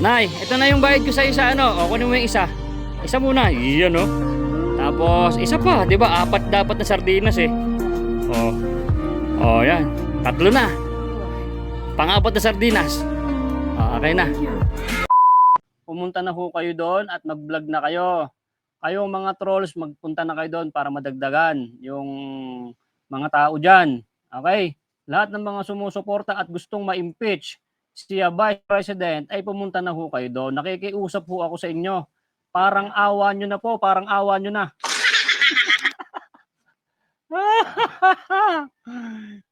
Nay, ito na yung bayad ko sa isa, ano? O, kunin mo yung isa. Isa muna. Iyan, no? Tapos, isa pa. Di ba? Apat dapat na sardinas, eh. O. O, yan. Tatlo na. Pang-apat na sardinas. O, okay na. Pumunta na ho kayo doon at mag-vlog na kayo. Kayo mga trolls, magpunta na kayo doon para madagdagan yung mga tao dyan. Okay? Lahat ng mga sumusuporta at gustong ma-impeach si Vice President ay pumunta na ho kayo doon. Nakikiusap ho ako sa inyo. Parang awa nyo na po, parang awa nyo na.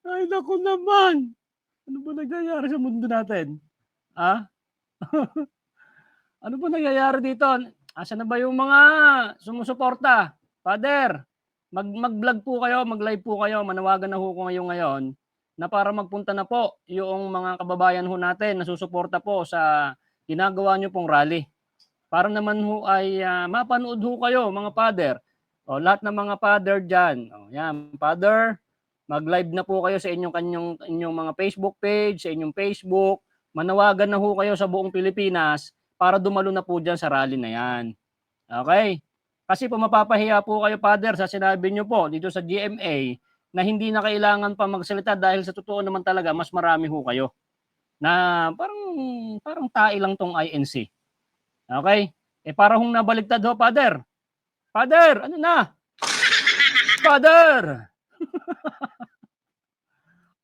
Ay, naku naman. Ano ba nangyayari sa mundo natin? Ha? Ano ba nangyayari dito? Asan na ba yung mga sumusuporta? Father, mag-vlog po kayo, mag-live po kayo. Manawagan na ho ko ngayon na para magpunta na po yung mga kababayan ho natin na susuporta po sa ginagawa nyo pong rally. Para naman ho ay mapanood ho kayo mga father. O, lahat ng mga father dyan. O, yan, father, mag-live na po kayo sa inyong mga Facebook page, sa inyong Facebook. Manawagan na ho kayo sa buong Pilipinas para dumalo na po dyan sa rally na yan. Okay? Kasi po mapapahiya po kayo, Father, sa sinabi nyo po dito sa GMA na hindi na kailangan pa magsalita dahil sa totoo naman talaga, mas marami ho kayo. Na parang tae lang tong INC. Okay? Eh para hong nabaligtad ho, Father. Father, ano na? Father!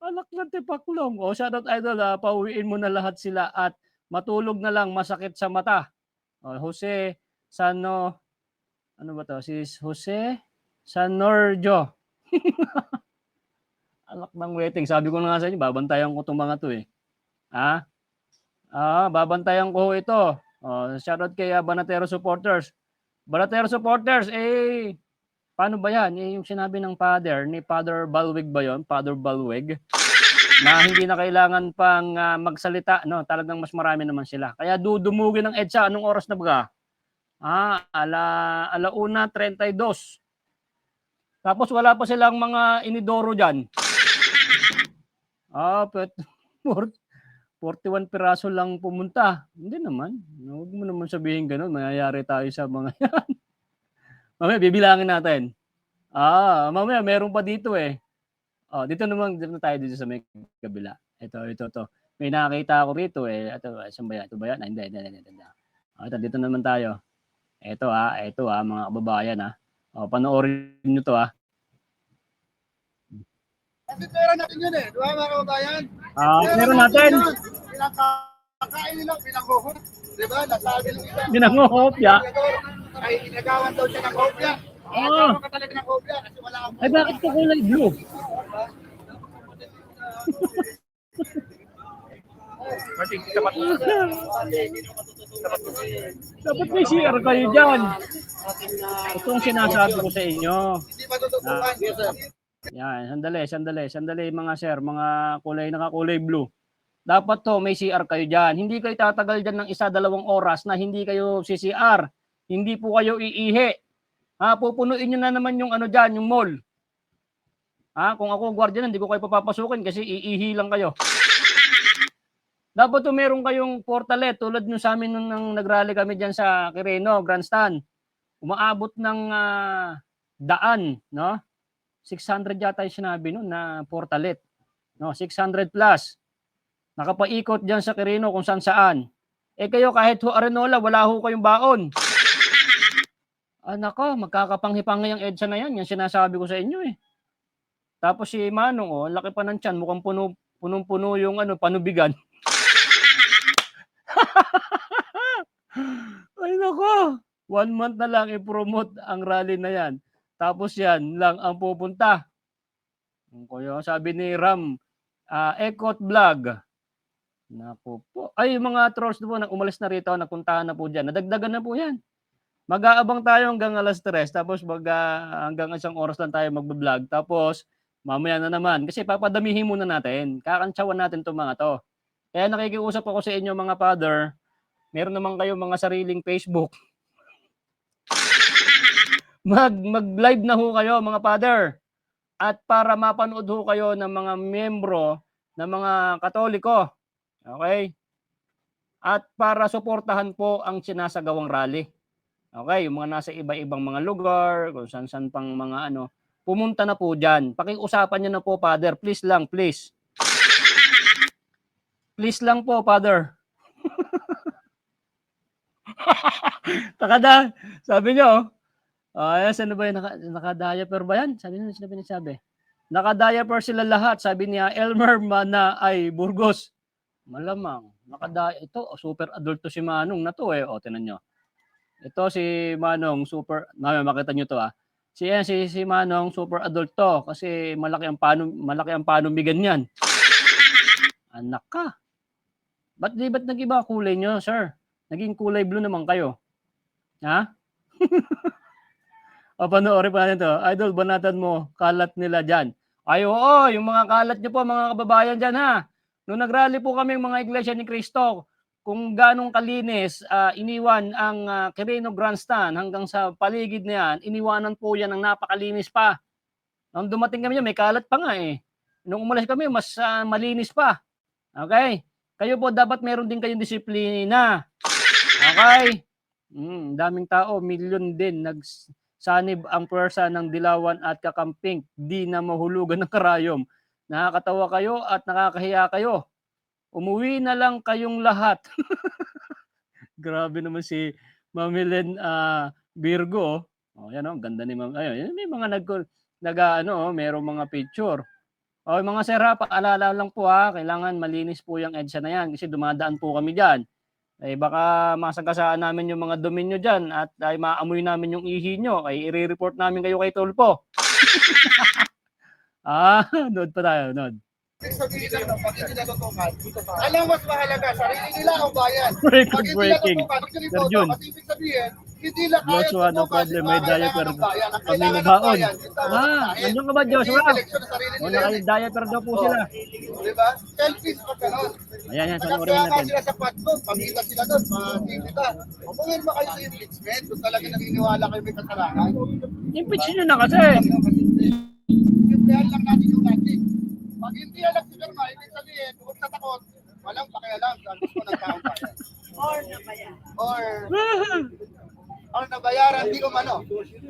Anak ng tipaklong. O, shoutout idol, pauwiin mo na lahat sila at matulog na lang, masakit sa mata. O, Jose Sano, ano ba to? Si Jose Sanorjo. Anak ng waiting. Sabi ko na nga sa inyo, babantayan ko itong mga to eh. Ha? Babantayan ko ito. Shoutout kay Banatero supporters. Banatero supporters, paano ba yan? Yung sinabi ng father, ni Father Balwig ba yun? Father Balwig? Na hindi na kailangan pang magsalita, no? Talagang mas marami naman sila. Kaya dudumugin ng EDSA. Anong oras na ba? Ala 1:32. Tapos wala pa silang mga inidoro dyan. 41 piraso lang pumunta. Hindi naman. Huwag mo naman sabihin ganun. Mayayari tayo sa mga yan. Mamaya bibilangin natin. Mamaya meron pa dito eh. Dito tayo dito sa may kabila. Ito. May nakakita ako rito eh. Saan ba yan? Ito ba yan? Hindi. Ito, dito naman tayo. Ito mga kababayan panoorin nyo to Kasi pera natin yun eh. Di ba mga kababayan? Meron natin. Pinakakain nila, pinanghuhot. Di ba? Nasabi ng isa. Pinanghuhopya. Ay, inagawan daw siya ng hopya. Inagawan ka talaga ng hopya kasi wala akong... Ay, bakit ko kulay blue? Dapat may CR kayo dyan. Ito ang sinasabi ko sa inyo. Hindi matututukan. Yan, sandali mga sir, mga nakakulay blue. Dapat to may CR kayo dyan. Hindi kayo tatagal dyan ng 1-2 oras na hindi kayo CCR. Hindi po kayo iihi. Pupunuin nyo na naman yung dyan, yung mall. Kung ako guardian, hindi ko kayo papapasukin kasi iihi lang kayo. Dapat to meron kayong portalet tulad nyo sa amin nung nagrally kami dyan sa Quirino, Grandstand. Umaabot ng daan, no? 600 yata yung sinabi nun na portalet. No, 600 plus. Nakapaikot dyan sa Quirino kung saan. Kayo kahit ho Arenola, wala ho kayong baon. Nako, magkakapanghipangi ang EDSA na yan. Yan sinasabi ko sa inyo eh. Tapos si Manong, laki pa ng tiyan, mukhang punong-puno yung panubigan. Ay nako, 1 month na lang i-promote ang rally na yan. Tapos yan lang ang pupunta. Kaya sabi ni Ram, Ekot Vlog. Naku po. Ay, mga trolls po, umalis na rito, napuntahan na po dyan. Nadagdagan na po yan. Mag-aabang tayo hanggang alas 3, tapos hanggang 1 oras lang tayo magbablog. Tapos, mamaya na naman. Kasi papadamihin muna natin. Kakantsawan natin itong mga to. Kaya nakikiusap ako sa inyo mga father. Meron naman kayong mga sariling Facebook. Mag-live na ho kayo mga father. At para mapanood ho kayo ng mga miyembro ng mga Katoliko. Okay? at para suportahan po ang sinasagawang rally. Okay, yung mga nasa iba-ibang mga lugar, kung saan-saan pang mga ano, pumunta na po diyan. Pakiusapan niyo na po, Father, please lang, please. Please lang po, Father. Nakada, sabi niyo, sino ba yun? Naka-diaper ba yan? Sabi niyo, sino sabi? Naka-diaper sila lahat, sabi niya, Elmer Mana ay Burgos. Malamang, ito, super adult to si Manong na to eh. O, tinan nyo. Ito si Manong, super, makita nyo to si Manong, super adult to. Kasi malaki ang panumigan yan. Anak ka. Ba't nag-iba kulay nyo, sir? Naging kulay blue naman kayo. Ha? O, panoorin pa natin to. Idol, banatan mo, kalat nila dyan. Ay, oo, yung mga kalat nyo po, mga kababayan dyan, ha? Nung nagrally po kami mga Iglesia ni Cristo, kung ganong kalinis, iniwan ang Quirino Grandstand hanggang sa paligid na yan, iniwanan po yan ng napakalinis pa. Nung dumating kami may kalat pa nga eh. Nung umalis kami, mas malinis pa. Okay? Kayo po dapat meron din kayong disiplina. Okay? Daming tao, milyon din nagsanib ang pwersa ng dilawan at kakamping, di na mahulugan ng karayom. Nakakatawa kayo at nakakahiya kayo. Umuwi na lang kayong lahat. Grabe naman si Mamilen Virgo. Oh, yan oh, ganda ni Ma'am. Ayun, may mga merong mga picture. Oh, mga sir ha, paalala lang po kailangan malinis po yung EDSA na yan kasi dumadaan po kami diyan. Eh baka masagasaan namin yung mga dumi nyo diyan at ay maamoy namin yung ihi nyo, ay i-report namin kayo kay Tulpo. Nood pa tayo, nood. Sabihin lang, pag hindi natutukan, alam mas mahalaga, sarili nila o bayan. Pag hindi Breaking. natutukan, pag sinitoto, kasi ibig sabihin, hindi lang kaya Joshua, no problem, may diaper kami na baon. Nandiyan ka ba, Joshua? Naka-diaper daw po sila. Diba? Selfish pa gano'n. Ayan, Kaya nga sila sa platform, pamilya sila doon, makikita. Huwagin mo kayo sa impeachment, kung talaga naniniwala kayo may kasalanan. Impeach nyo na kasi. Impeachment lang natin yung natin. Pag hindi alam si Germa, ibig sabihin, huwag sa takot, walang pakialam sa gusto ng taong bayan. Or nabayaran, di umano.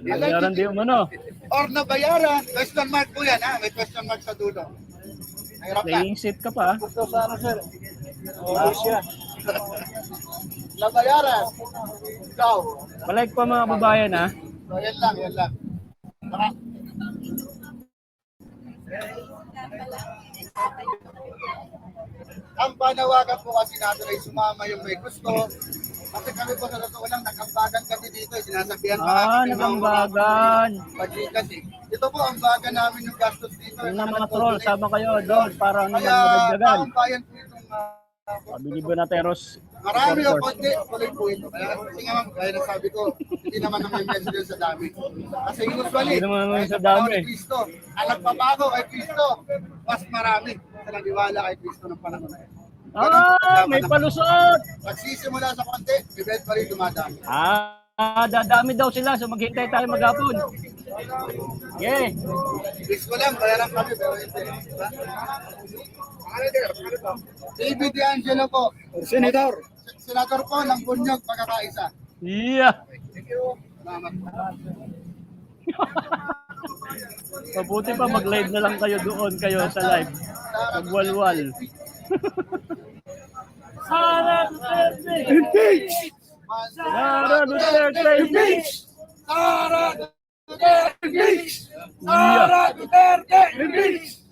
Nabayaran di umano. Or nabayaran, question mark po yan may question mark sa dulo. Nahirap na. Playing seat ka pa. Gusto sana sir. Siya. Nabayaran. Ikaw. Balik pa mga babayan So yan lang. Ang panawagan po kasi natin ay sumama yung may gusto. Kasi kami po sa totoo lang, nakambagan kami dito. Sinasabihan pa namin. Nakambagan. Ito po ang baga namin yung gastos dito. Yung mga troll, sama kayo doon para naman Kaya madagdagan. taong bayan po itong Pabilib na teros. marami o konti, tuloy po ito. Kasi nga ma'am, kaya nasabi ko, hindi naman naman message sa dami. Kasi usually, Hindi naman kahit sa sa panahon dami. ni Cristo, ang nagpabago kay Cristo, mas marami sa naniwala kay Cristo ng panahon na yun. May palusot! Nagsisimula sa konti, eventually dumadami. Dadami daw sila, so maghintay tayo maghapon. Yeah. Gusto lang, bayaran kami, pero hindi. David D'Angelo po. Senator po ng Bunyog, pagkakaisa. Yeah. Thank you. Salamat. Mabuti pa mag-live na lang kayo doon kayo sa live. Magwalwal. Sara Duterte! Impeach! Sara Duterte! Impeach! Sara Duterte! Impeach! Sara Duterte! Impeach!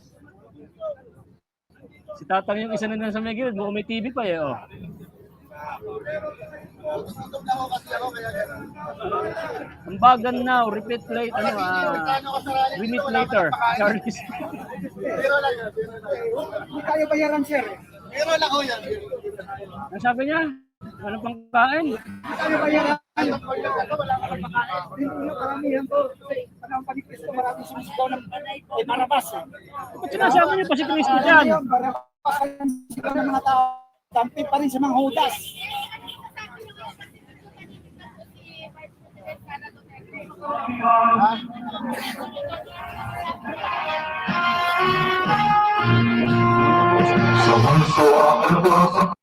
Si Tatang yung isa na sa may gilid, mukhang may TV pa oh. Tututog na ako kasi ako, kaya gano'n. Ambagan now, repeat later, we meet later. Charles. Biro lang yun, biro lang. Hindi tayo bayaran, sir. Biro lang ako yan. Ang sabi niya, ano pang kain? Hindi tayo bayaran. Wala ka pang pakain. Hindi nyo karamihan po. Panahon pa ni Cristo, maraming sumisigaw ng Barabas. Ba't sinasabi niyo pa si Cristo dyan? Barabas ang sigaw ng mga tao. Tampi pa rin sa mga hudas. Someone saw a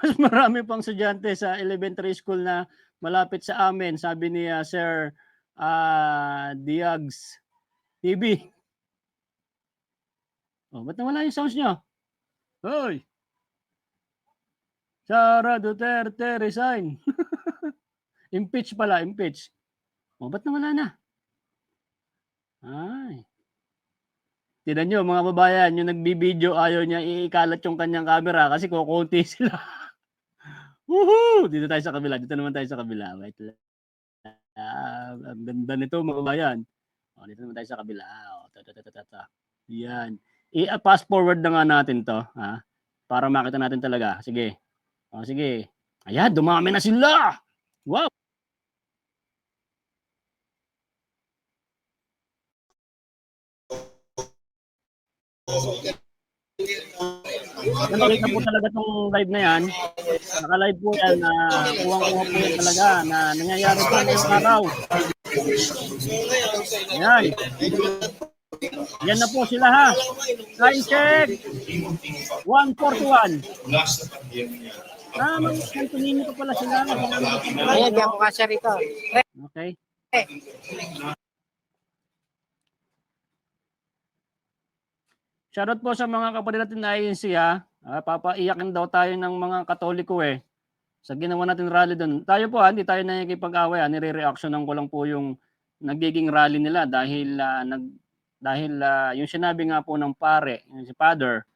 mas marami pang estudyante sa elementary school na malapit sa amin, sabi ni Sir Diags TV. Oh, ba't nawala yung sounds niyo? Hoy! Sara Duterte resign. Impeach pala, impeach. Oh, ba't nawala na? Ay. Tignan nyo mga babayan, yung nagbibideo ayaw niya iikalat yung kanyang camera kasi kukunti sila. Woohoo! Dito tayo sa kabila. Dito naman tayo sa kabila. Wait lang. Ang ganda nito mga babayan. Oh, dito naman tayo sa kabila. Oh, yan. I-fast forward na nga natin to. Ha? Para makita natin talaga. Sige. Oh, sige. Ayan, dumami na sila. Wow! Nandito po talaga itong live na yan. Naka-live po yan na kuwang-kuha po yan talaga na nangyayari po ngayong araw. Ayan. Yan na po sila ha. Line check. 141. Magkantunino pa pala sila. Ayan, di ako kasya rito. Okay. Shoutout po sa mga kapatid natin na INC ha. Papaiyakin daw tayo ng mga Katoliko sa ginawa natin rally doon. Tayo po hindi tayo nakikipag-away nire-reactionan ko lang po yung nagiging rally nila dahil yung sinabi nga po ng pare, si Father,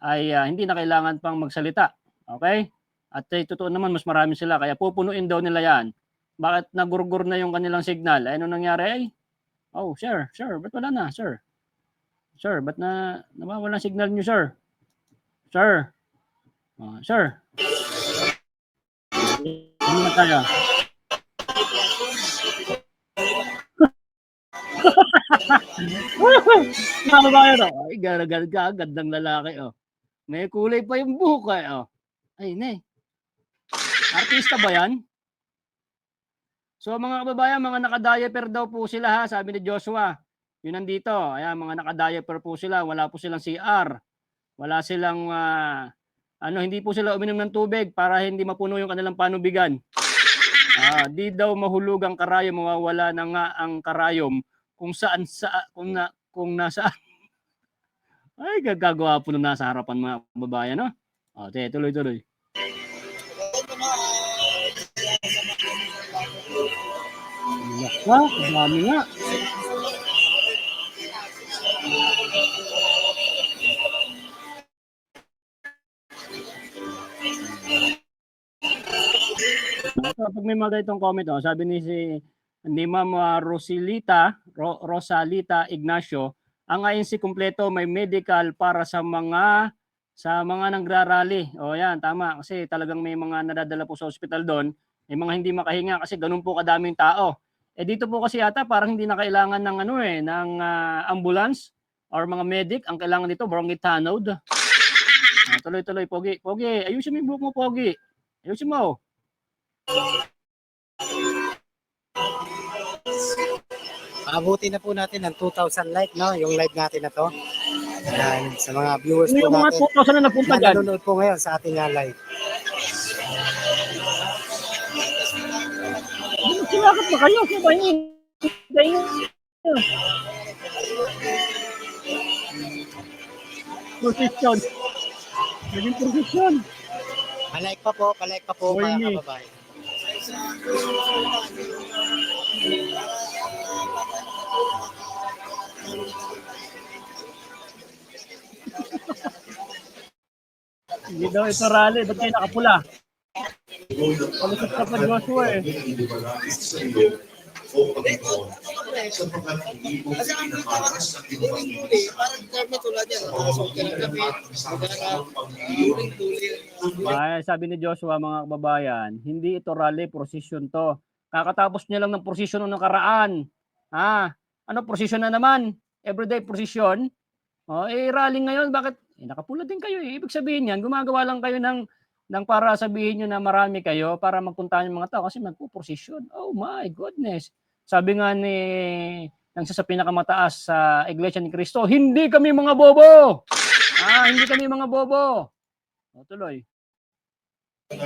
ay hindi na kailangan pang magsalita. Okay? At totoo naman mas marami sila kaya pupunuin daw nila yan. Bakit nagurgur na yung kanilang signal? Ano nangyari? Oh, sir, ba't wala na, sir? Sir, ba't nawawala signal niyo, sir? Sir. Sir. Ano na tayo? Ano ba yun? Ay, gandang lalaki. May kulay pa yung buhok. Ay, artista ba yan? So mga kababayan, mga naka-diaper daw po sila ha, sabi ni Joshua. Yun nandito. Ayan, mga naka-diaper po sila. Wala po silang CR. Wala silang, hindi po sila uminom ng tubig para hindi mapuno yung kanilang panubigan. Di daw mahulog ang karayom, mawawala na nga ang karayom kung nasaan. Ay, gagawa po nung nasa harapan mga babayan, no? Tuloy-tuloy. Dami nga. Pag may mga itong comment, sabi ni Ma'am Rosalita Ignacio, ang INC kumpleto may medical para sa mga nagrarally. Yan, tama. Kasi talagang may mga nadadala po sa ospital doon. May mga hindi makahinga kasi ganun po kadaming tao. Dito po kasi yata parang hindi na kailangan ng ng ambulance or mga medic. Ang kailangan dito, bronchitanode. Tuloy-tuloy, Pogi. Pogi, ayusin mo yung buhok mo, Pogi. Ayusin mo. Abuti na po natin ng 2,000 like, no? Yung live natin na to. Ayan, sa mga viewers po Yung mga natin 2,000 na napunta na dyan. nanonood po ngayon sa ating live. Sinakot ba kayo? Posisyon. Naging posisyon. Palike pa po mga kababayan. Hindi daw ito rally. Ba't kayo nakapula? Palusot ka pa Joshua Sabi ni Joshua mga kababayan, hindi ito rally, prosesyon to. Kakatapos niya lang ng prosesyon noong nakaraan. Ano prosesyon na naman? Everyday prosesyon. Rally ngayon, bakit? Nakapula din kayo. Ibig sabihin yan, gumagawa lang kayo ng para sabihin nyo na marami kayo para magpuntahan yung mga tao kasi magpuprosesyon. Oh my goodness. Sabi nga ng sa pinakamataas sa Iglesia ni Cristo, hindi kami mga bobo. Hindi kami mga bobo. Tuloy. Ayan,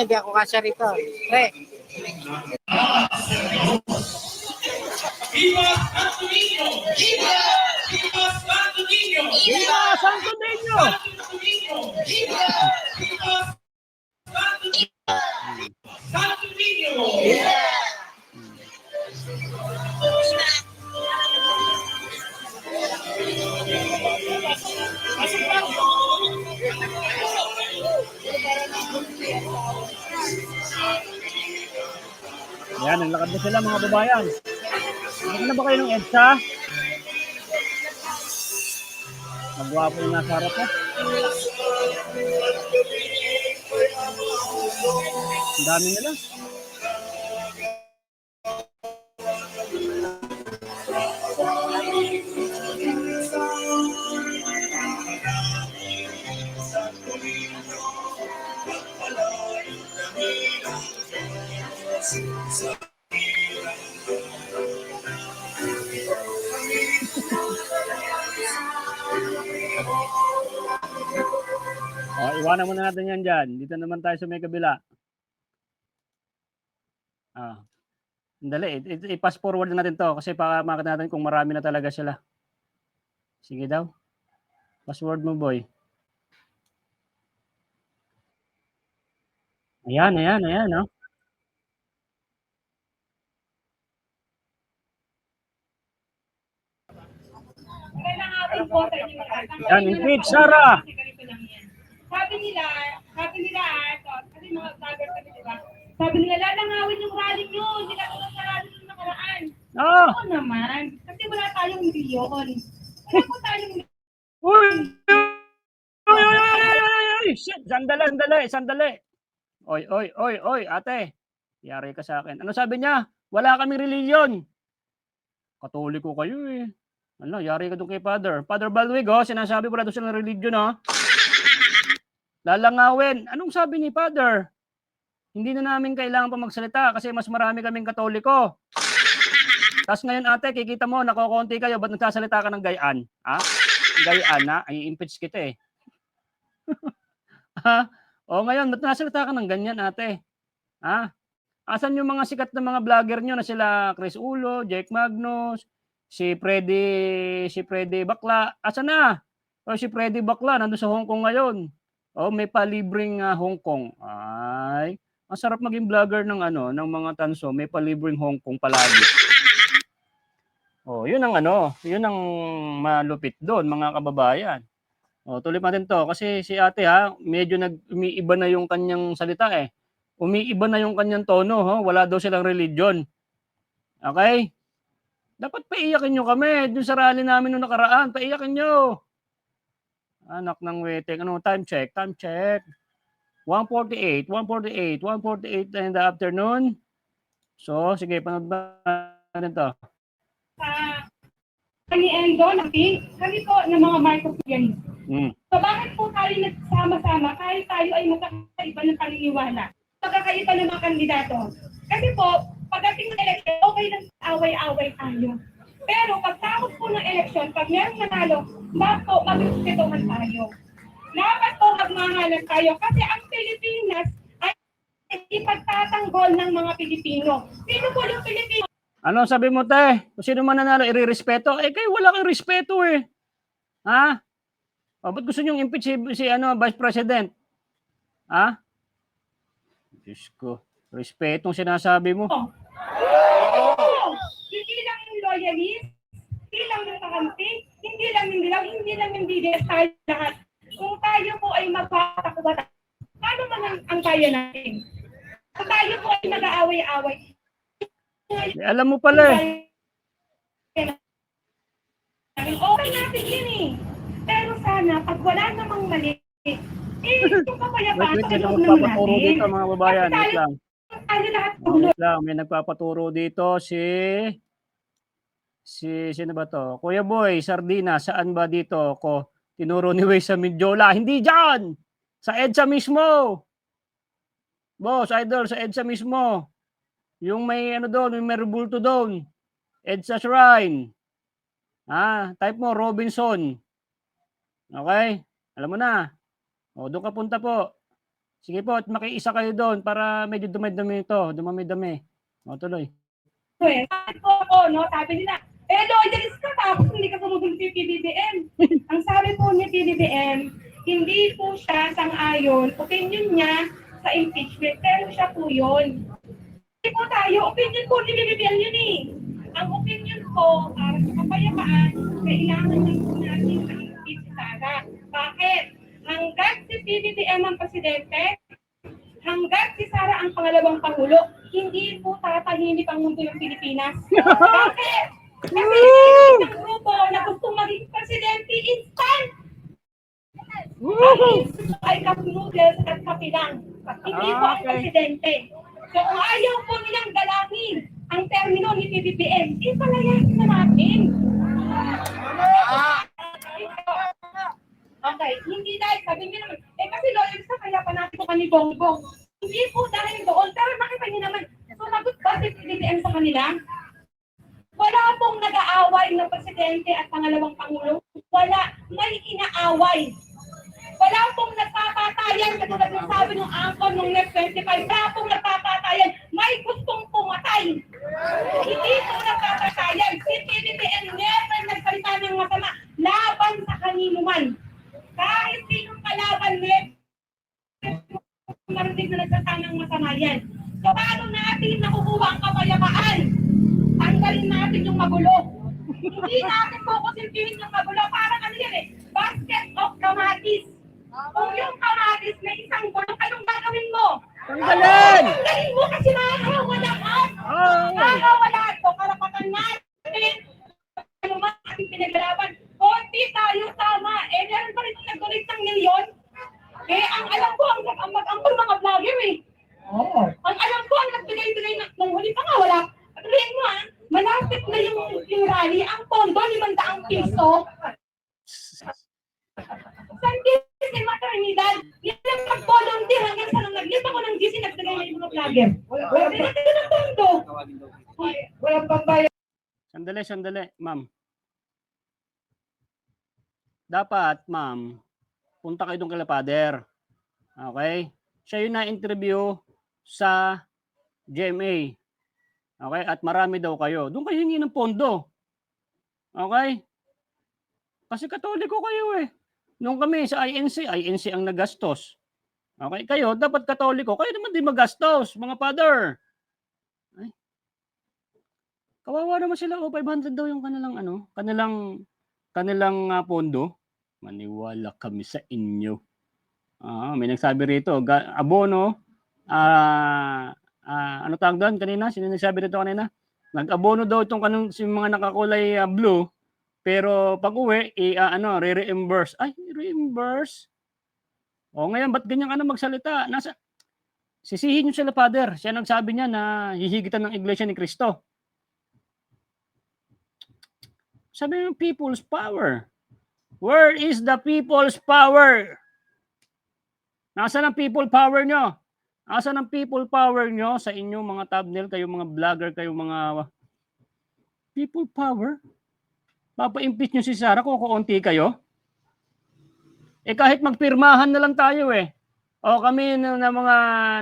di ako kasya rito. Pre, Viva Santo Niño! Ayan, naglakad na sila mga babayan. Ano na ba kayo ng EDSA? Magwapo yung nasa harap ko. Ang dami nila. Iwanan muna natin yan dyan. Dito naman tayo sa may kabila. Dali, i-pass forward na natin to kasi para makita natin kung marami na talaga sila. Sige daw. Password mo, boy. Ayan, oh. Yan, impeach, Sarah! Sabi nila, kasi mga vlogger kami, diba? Sabi nila, lalangawin yung rally nyo, hindi na tulad sa rally nung nakaraan. Oh! Oo naman, kasi wala tayong milyon. Wala po tayong milyon. Uy! Shit! Sandali! Oy, ate. Yari ka sa akin. Ano sabi niya? Wala kaming reliyon. Katoliko kayo eh. Ano, yari ka doon kay Father. Father Balwig, sinasabi wala doon silang reliyon, Lalangawin. Anong sabi ni Father? Hindi na namin kailangan pa magsalita kasi mas marami kaming Katoliko. Tapos ngayon ate, kikita mo, nakokonti kayo, ba't nagsasalita ka ng gayaan? Ha? Gayaan na? Ay, impeach kita eh. Ha? O ngayon, ba't nasalita ka ng ganyan ate? Ha? Asan yung mga sikat na mga vlogger nyo na sila Chris Ulo, Jake Magnus, si Freddy Bakla? Asan na? O si Freddy Bakla, nandun sa Hong Kong ngayon. Oh, may palibreng Hong Kong. Ay, ang sarap maging vlogger ng ng mga tanso, may palibreng Hong Kong palagi. Oh, 'yun ang yun ang malupit doon, mga kababayan. Oh, tuloy natin 'to kasi si Ate medyo umiiba na yung kanyang salita eh. Umiiba na yung kanyang tono, wala daw silang religion. Okay? Dapat paiyakin nyo kami dun sa rally namin nung nakaraan, paiyakin nyo. Anak ng wetek. Time check? 1:48 in the afternoon. So, sige, panood ba natin to? Kami Endo, kami po ng mga microphone. So bakit po tayo nagsama-sama kahit tayo ay magkakaiba ng paniniwala? Magkakaiba ng mga kandidato. Kasi po, pagdating ng eleksyon, okay lang away-away tayo. Pero pagtapos po ng eleksyon, pag merong nanalo, dapat po magrespetuhan tayo. Dapat po magmahalan tayo kasi ang Pilipinas ay ipagtatanggol ng mga Pilipino. Sino po yung Pilipino? Ano sabi mo, te? Kung sino man nanalo, irerespeto? Kayo wala kang respeto eh. Ha? O, ba't gusto nyo impeach si Vice President? Ha? Diyos ko. Respetong sinasabi mo. Hindi lang yung loyalist, hindi lang yung kakampi, hindi lang yung leaders, tayo lahat. Kung tayo po ay magpapatakubata, paano man ang kaya natin? Kung tayo po ay mag-aaway-aaway, Alam mo pala eh. okay natin yun eh. Pero sana, pag wala namang mali, yung kapayapaan Wait, sa may loob naman nagpapaturo natin. dito mga babayan. Wait lang. Tayo lahat Wait lang, may nagpapaturo dito sino ba to? Kuya Boy, Sardina, saan ba dito ko Tinuro ni Way sa Midjola. Hindi dyan! Sa EDSA mismo! Boss, idol, sa EDSA mismo. Yung may ano doon, yung may rebulto doon. EDSA Shrine. Type mo, Robinson. Okay? Alam mo na. O, doon ka punta po. Sige po, at makiisa kayo doon para medyo dumay-dumi ito. Dumami-dami. O, tuloy. Sabi ko ako, no, sabi nila, loyalist ka tapos hindi ka sumusunod sa PBBM. Ang sabi po ni PBBM, hindi po siya sang-ayon, opinion niya sa impeachment, pero siya po yun. Hindi po tayo, opinion po ni PBBM yun eh. Ang opinion ko, para sa kapayapaan, kailangan lang po natin ma-impeach si Sara. Bakit? Hanggat si PBBM ang presidente, hanggat si Sara ang pangalawang pangulo, hindi po tatahimik ang mundo ng Pilipinas. Bakit? Kasi isang grupo na gustong maging presidente instant. Ay cup noodles at kape lang. Hindi po ang presidente. So kung ayaw po nilang galangin ang termino ni PBBM, palayasin na natin. Okay, hindi dahil sabi niyo naman, kasi loyal sa kaya pa natin po kani Bongbong. Hindi po dahil doon, pero makita niyo naman, sumagot ba si PBBM sa kanila? Wala pong nag-aaway ng presidente at pangalawang pangulo. Wala, may inaaway. Wala pong nagpapatayan, katulad ng sabi ng angkor ng Net 25, wala pong nagpapatayan, may gustong pumatay. Hindi po nagpapatayan. Si PBBM never nagsalita ng masama laban sa kanino man. Kahit sinong kalaban marinig na nagsalita ng masama yan. So paano natin nakukuha ang kapayapaan? Tanggalin natin yung magulo. Hindi natin kukusilbihin yung magulo. Parang ano yan basket of kamatis. Kung yung kamatis may isang gulong, anong gagawin mo? Tanggalin! Tanggalin mo kasi nakakawa lahat. Nakakawa lahat. So karapatan natin. Ano man ating pinaglalaban. Konti tayo tama. Meron pa rin nag-donate ng milyon. Ang alam ko, ang mag-ampang mga vlogger Ang alam ko, ang nagbigay-bigay ng huli pa nga, wala. Patuloyin mo malapit na yung rally, ang pondo, 500 piso. San GC maternidad, yan ang pag-volunteer hanggang sa nang nag-lip ako ng GC, nagbigay na yung mga vlogger. Wala ng pondo. Walang pambayad. Sandali, ma'am. Dapat, ma'am, punta kayo doon kay Father. Okay? Siya yung na-interview sa GMA. Okay? At marami daw kayo. Doon kayo hingi ng pondo. Okay? Kasi Katoliko kayo Nung kami sa INC ang nagastos. Okay? Kayo, dapat Katoliko. Kayo naman din magastos, mga Father. Ay. Kawawa naman sila. 500 daw yung kanilang pondo. Maniwala kami sa inyo. May nagsabi rito, abono, ano tawag doon kanina? Sino nagsabi rito kanina? Nag-abono daw itong mga nakakulay blue, pero pag uwi, re-reimburse. Ay, reimburse? Ngayon, ba't ganyan ka na magsalita? Sisihin nyo sila, Father. Siya nagsabi niya na hihigitan ng Iglesia ni Cristo. Sabi ng people's power. Where is the people's power? Nasaan ang people power nyo? Nasaan ang people power nyo sa inyong mga thumbnail, kayong mga vlogger, kayong mga people power? Papa-impeach nyo si Sara kung kukunti kayo? Kahit magpirmahan na lang tayo kami na mga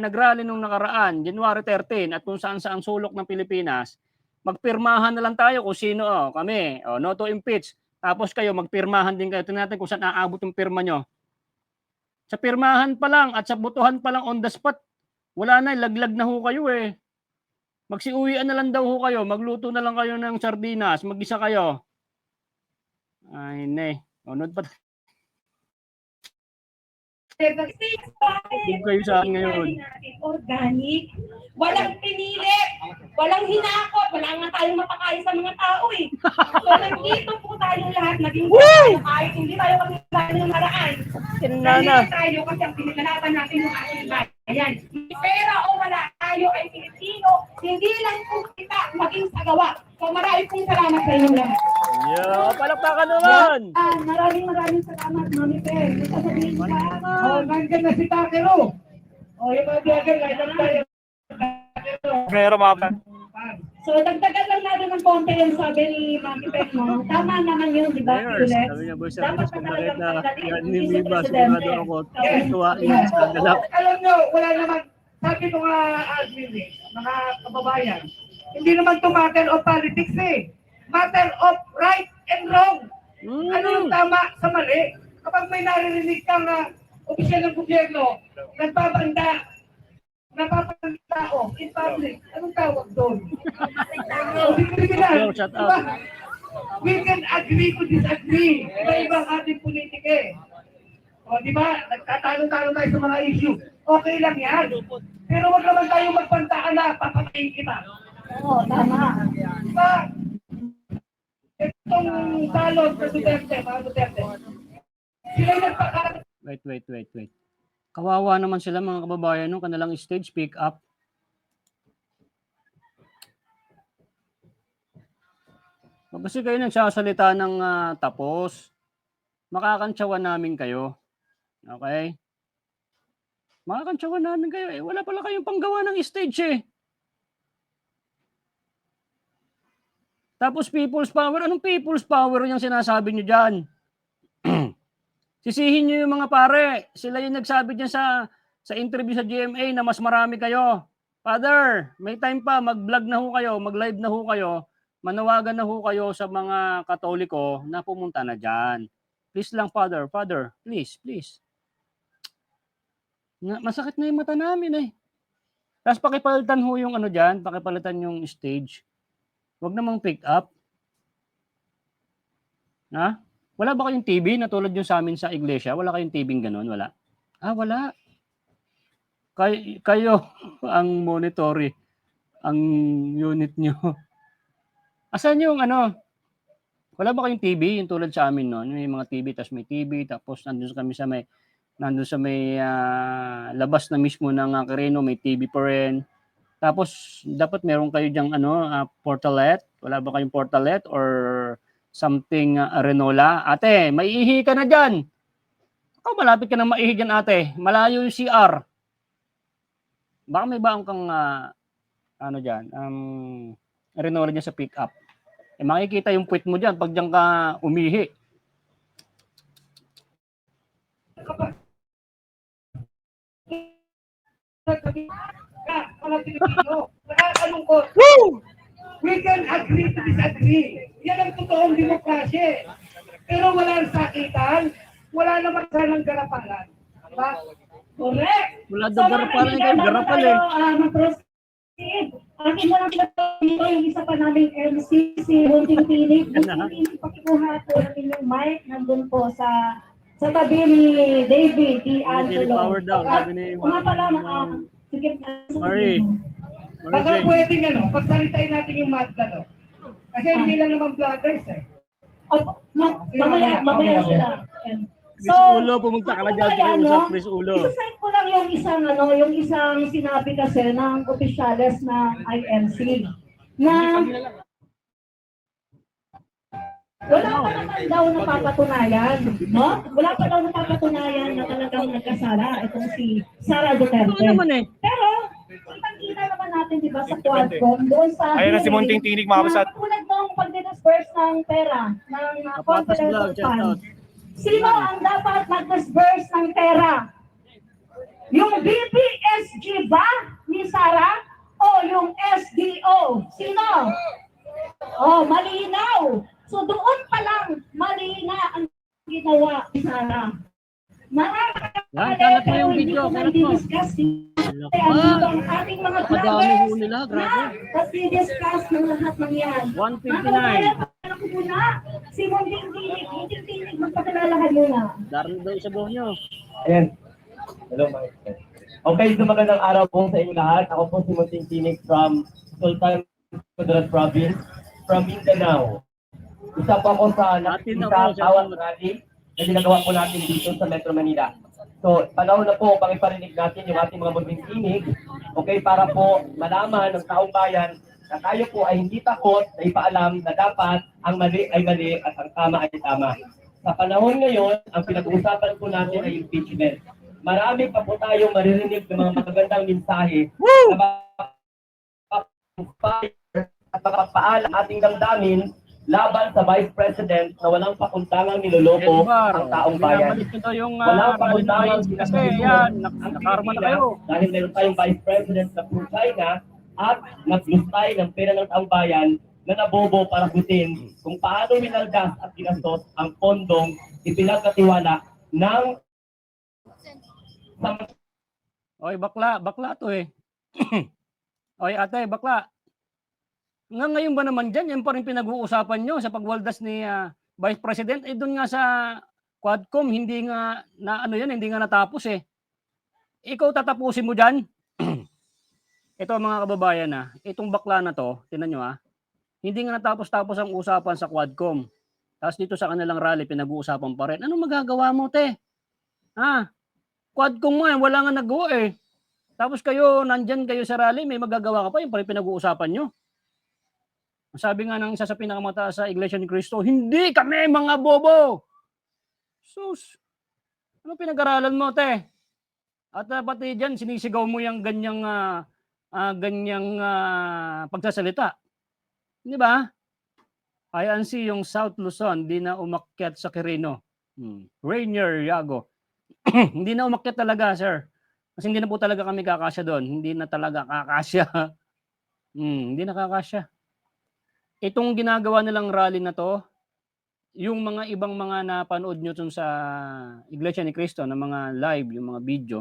nagrally nung nakaraan, January 13, at kung saan-saan sulok ng Pilipinas, magpirmahan na lang tayo kung sino kami, no to impeach. Tapos kayo, magpirmahan din kayo. Tingnan natin kung saan aabot yung pirma nyo. Sa pirmahan pa lang at sa botohan pa lang on the spot, wala na, laglag na ho kayo Magsiuwian na lang daw ho kayo. Magluto na lang kayo ng sardinas. Mag-isa kayo. Ay, Unod pa. Huwag kayo sa akin ngayon. Organic. Walang pinili. Walang hinakot. Wala nga tayong mapakain sa mga tao So, nandito po tayong lahat naging kahit hindi tayo kagagawa ng maraan. Nandito tayo kasi ang pinagalaban natin yung ating bayan. Pera o wala, tayo ay Pilipino. Hindi lang po kita maging sagawa. So marami pong salamat sa inyong lahat. Yeah, palakpakan naman! Maraming salamat, Mami Pen. May sasabihin ka. Nandiyan na si Takero. Yung mga vlogger, kailan tayo. Meron mga So, dagdagan lang natin ng konti yung sabi ni Mami Pen mo. Tama naman yun, di ba, Players, Ulit? sabi niya, Boy Dapat Santos, kung talagang nakita tanggalin yan yung ni vice Liba, presidente. sigurado ako, tuwa yun sa galap. Alam nyo, wala naman, sabi ko nga admin mga kababayan, hindi naman to matter of politics matter of right and wrong. Ano yung tama sa mali? Kapag may naririnig kang opisyal ng gobyerno, napapanda tao in public, anong tawag doon? Shut up. We can agree to disagree. Iba-ibang ating politike. O, di ba? Nagtatalo-talo tayo sa mga issue. Okay lang yan. Pero wag naman tayo magpantaan na papatayin kita. Oo, tama. Diba? Itong salon sa Duterte, mga Duterte, sila yung nagpakalat. Wait. Kawawa naman sila mga kababayan nung kanilang stage pick up. Kasi kayo nagsasalita ng tapos, makakantsawan namin kayo. Okay? Makakantsawan namin kayo. Wala pala kayong panggawa ng stage eh. Tapos people's power. Anong people's power yung sinasabi nyo dyan? Sisihin nyo yung mga pare. Sila yung nagsabi dyan sa interview sa GMA na mas marami kayo. Father, may time pa. Mag-vlog na ho kayo. Mag-live na ho kayo. Manawagan na ho kayo sa mga Katoliko na pumunta na dyan. Please lang, Father. Father, please. Masakit na yung mata namin eh. Tapos pakipalitan ho yung dyan. Pakipalitan yung stage. Huwag namang pick up. Ha? Wala ba kayong TV na tulad yung sa amin sa iglesia? Wala kayong TV ganun? Wala? Wala. Kayo ang monitory. Ang unit nyo. Asan yung wala ba kayong TV? Yung tulad sa amin noon. May mga TV, tapos may TV, tapos nandun sa may labas na mismo ng Quirino, may TV pa rin. Tapos dapat meron kayo diyang portalet. Wala ba kayong portalet or something Renola? Ate, may ihi ka na dyan. Malapit ka na maihi dyan, ate. Malayo yung CR. Baka may baong kang dyan, Renola dyan sa pick up. Makikita yung puwit mo dyan pag dyan ka umihi. Mga Pilipino, nakakalungkot. We can agree to disagree. Yan ang totoong demokrasya. Pero wala ang sakitan, wala naman sanang garapalan. Diba? Correct! Wala daw garapalan kayo, garapal eh. Akin mo lang dito yung isa pa namin MC, si Hunting Tinig. Pakikuha po natin yung mic nandun po sa tabi ni David D. Angelo. Power down. Nga pala, sige. Sorry. Baka pwedeng pagsalitain natin yung Mazda, Kasi hindi lang naman vloggers Mamaya sila. Chris Ulo, pumunta ka na dyan. Chris Ulo. Isa-site ko lang yung isang sinabi kasi ng opisyales ng INC na wala pa naman daw napapatunayan, no? Wala pa daw napapatunayan na talagang nagkasala itong si Sara Duterte. Pero, kita naman natin, di ba, sa Quadcom, doon sa... Ayun na si Munting Tinig, mga kapatid. Tulad ng pag-disperse ng pera, ng confidential fund. Sino ang dapat mag-disperse ng pera? Yung BPSG ba ni Sara? O yung SDO? Sino? Malinaw. So doon pa lang, mali na ang ginawa ni Sara. Kalat mo yung video. Kalat mo. Ang ating mga Kadami mo vloggers nila. Grabe. i-discuss ng lahat ng yan. 159. Ako muna, si Munting Tinig, magpakilalahan muna. Darling daw isa buong nyo. Ayan. Hello, Mike. Okay, so magandang araw po sa inyo lahat. Ako po si Munting Tinig from Sultan Kudarat Province, from Mindanao. Isa po ako sa tawag rally na ginagawa po natin dito sa Metro Manila. So, panahon na po pang iparinig natin yung ating mga Munting Tinig, okay, para po malaman ng taong bayan na tayo po ay hindi takot na ipaalam na dapat ang mali ay mali at ang tama ay tama. Sa panahon ngayon, ang pinag-uusapan po natin ay impeachment. Marami pa po tayong maririnig ng mga magagandang mensahe na at makapaalam ating damdamin laban sa Vice President na walang pakundangang niloloko ang taong bayan. Walang pakundangang kasi yan, nakarma na kayo. Dahil meron tayong Vice President na pro-China at naglustay ng pera ng taong bayan na nabobo para gutin kung paano minaldas at ginastos ang pondong ipinagkatiwala ng Oy, bakla to eh. Oy, ate, bakla. Ngayon ba naman dyan, yan pa rin pinag-uusapan nyo sa pagwaldas ni Vice President. Eh doon nga sa Quadcom, hindi nga hindi nga natapos eh. Ikaw tatapusin mo dyan? Ito mga kababayan itong bakla na to, tinan nyo hindi nga natapos-tapos ang usapan sa Quadcom. Tapos dito sa kanilang rally, pinag-uusapan pa rin. Anong magagawa mo, te? Quadcom mo wala nga nagawa eh. Tapos kayo, nandyan kayo sa rally, may magagawa ka pa, yung pa rin pinag-uusapan nyo. Sabi nga ng isa sa pinakamataas sa Iglesia ni Cristo, hindi kami mga bobo. Sus, ano pinag-aralan mo, te? At pati dyan, sinisigaw mo yung ganyang pagsasalita. Di ba? INC yung South Luzon, di na umakyat sa Quirino. Rainier Yago. Hindi na umakyat talaga, sir. Kasi hindi na po talaga kami kakasya doon. Hindi na talaga kakasya. Hindi na kakasya. Itong ginagawa nilang rally na to, yung mga ibang mga napanood nyo sa Iglesia ni Cristo na mga live, yung mga video,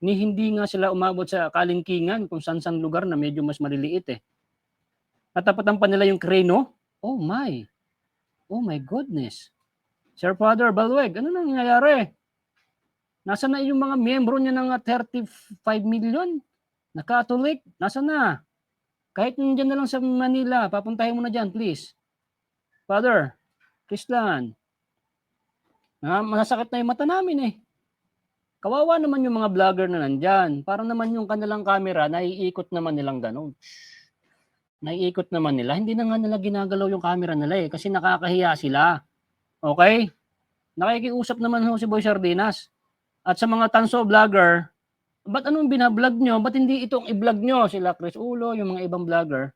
hindi nga sila umabot sa kalingkingan kung saan lugar na medyo mas maliliit eh. Natapatan pa nila yung Quirino. Oh my goodness. Sir Father Balweg, ano nang nangyayari? Nasa na yung mga miyembro niya ng 35 million na Catholic? Nasa na? Kahit nandiyan na lang sa Manila, papuntahin mo na dyan, please. Father, Christian, masakit na yung mata namin eh. Kawawa naman yung mga vlogger na nandyan. Parang naman yung kanilang camera, naiikot naman nilang ganun. Naiikot naman nila. Hindi na nga nila ginagalaw yung camera nila eh, kasi nakakahiya sila. Okay? Nakikiusap naman ho si Boy Sardinas. At sa mga tanso vlogger, ba't anong binablog nyo? Ba't hindi itong i-vlog nyo? Sila Chris Ulo, yung mga ibang vlogger.